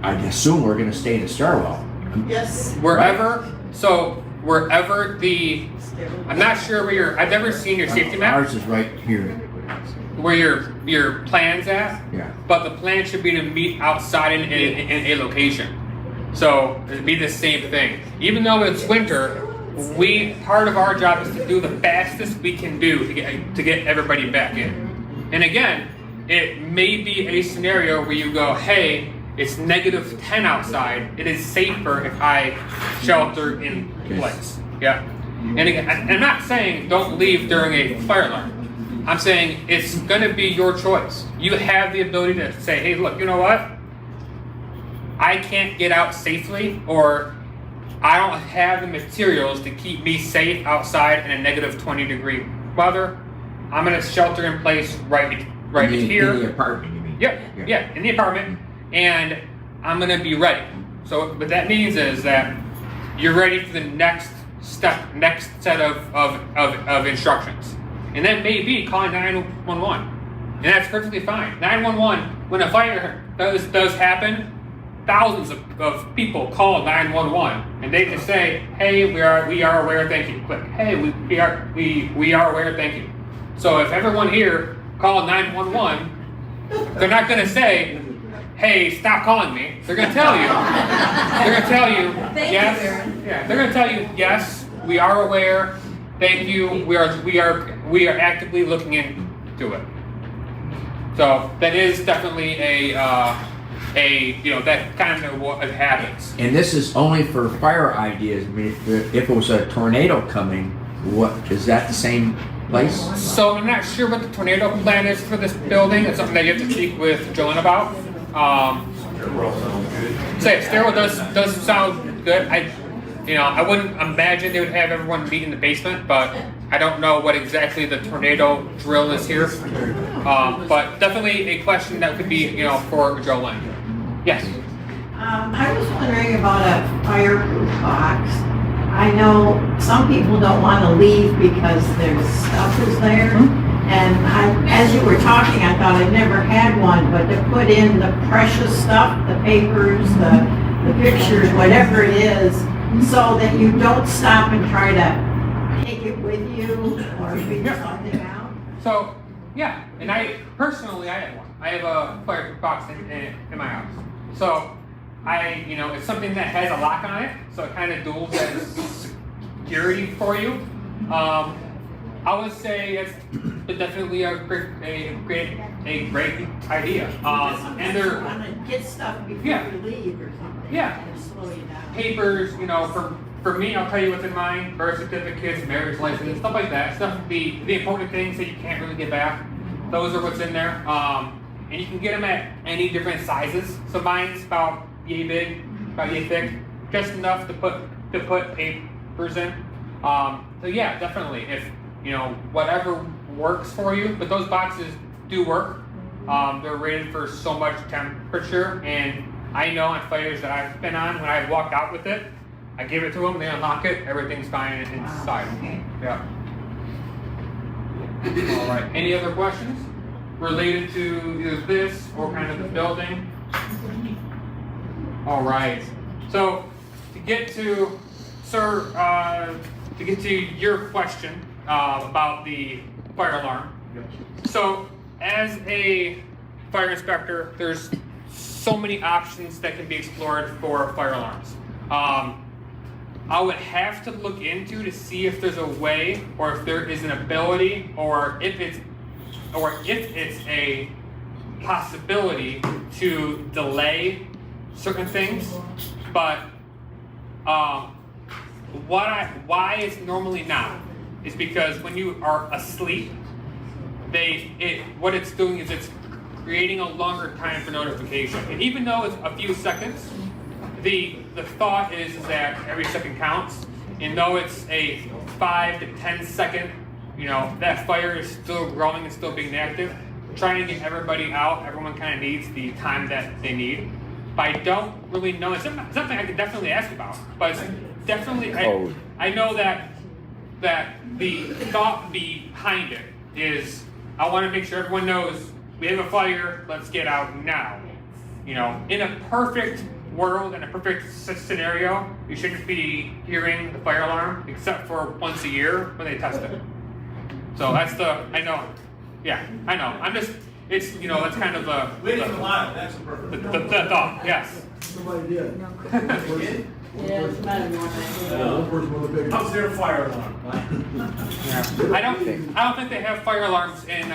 I assume we're going to stay in the stairwell. Yes. Wherever, so wherever I'm not sure where I've never seen your safety map, Ours is right here. where your plan's at, Yeah. but the plan should be to meet outside in a location. So it'd be the same thing. Even though it's winter, part of our job is to do the fastest we can do to get everybody back in. And again, it may be a scenario where you go, hey, it's -10 outside. It is safer if I shelter in place. Yeah. And again, I'm not saying don't leave during a fire alarm. I'm saying it's going to be your choice. You have the ability to say, hey, look, you know what? I can't get out safely, or I don't have the materials to keep me safe outside in a -20-degree weather. I'm going to shelter in place right here. In the apartment, you mean? Yeah, in the apartment, and I'm going to be ready. So what that means is that you're ready for the next set of instructions. And that may be calling 911. And that's perfectly fine. 911, when a fire does happen, thousands of people call 911, and they just say, hey, we are aware, thank you. Click, hey, we are aware, thank you. So if everyone here called 911, they're not going to say, hey, stop calling me. They're going to tell you. Yes. Yeah, they're going to tell you, yes, we are aware. Thank you. We are actively looking into it. So that is definitely that kind of what happens. And this is only for fire ideas. I mean, if it was a tornado coming, what is that the same place? So I'm not sure what the tornado plan is for this building. It's something that you have to speak with Jolene about. Stairwell does sound good. I wouldn't imagine they would have everyone meet in the basement, but I don't know what exactly the tornado drill is here. But definitely a question that could be, for Jolene. Yes. I was wondering about a fireproof box. I know some people don't want to leave because their stuff is there. And as you were talking, I thought I'd never had one, but to put in the precious stuff, the papers, the pictures, whatever it is, so that you don't stop and try to take it with you or figure something out. So, yeah, and I have one. I have a fireproof box in my house. So, it's something that has a lock on it, so it kind of duals as security for you. I would say it's definitely a great idea. And they're want to get stuff before you leave or something. Yeah. And slow you down. Papers, for me, I'll tell you what's in mine: birth certificates, marriage license, stuff like that. Stuff, the important things that you can't really get back. Those are what's in there. And you can get them at any different sizes. So mine's about yay big, about yay thick, just enough to put papers in. So yeah, definitely. If whatever works for you, but those boxes do work. They're rated for so much temperature, and I know on fires that I've been on, when I walk out with it, I give it to them, they unlock it, everything's fine inside. Yeah. All right. Any other questions related to either this or kind of the building? All right. So to get to your question about the fire alarm. So as a fire inspector, there's so many options that can be explored for fire alarms. I would have to look into to see if there's a way, or if there is an ability, or if it's a possibility to delay certain things. But why it's normally not is because when you are asleep, what it's doing is it's creating a longer time for notification. And even though it's a few seconds, the thought is that every second counts. And though it's a 5 to 10 second, that fire is still growing and still being active. Trying to get everybody out, everyone kind of needs the time that they need. But I don't really know. It's something I could definitely ask about. But it's definitely, I know that the thought behind it is, I want to make sure everyone knows we have a fire, let's get out now. In a perfect world, in a perfect scenario, you shouldn't be hearing the fire alarm except for once a year when they test it. So that's I know. Yeah, I know. I'm just, it's, you know, that's kind of Waiting in line, that's the perfect. the thought, yes. Somebody did. Yeah, it's about a One person with a big. How's their fire alarm? I don't think they have fire alarms in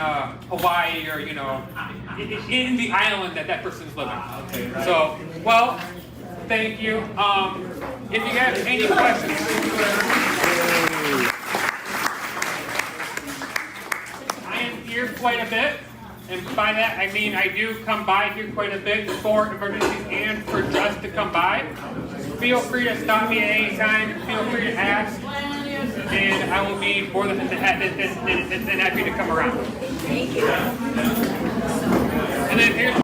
Hawaii or, you know, in the island that person's living. Okay, right. So, well, thank you. If you have any questions, I am here quite a bit, and by that I mean I do come by here quite a bit for emergencies and for just to come by. Feel free to stop me at any time. Feel free to ask, and I will be more than happy to come around. Thank you. And then here's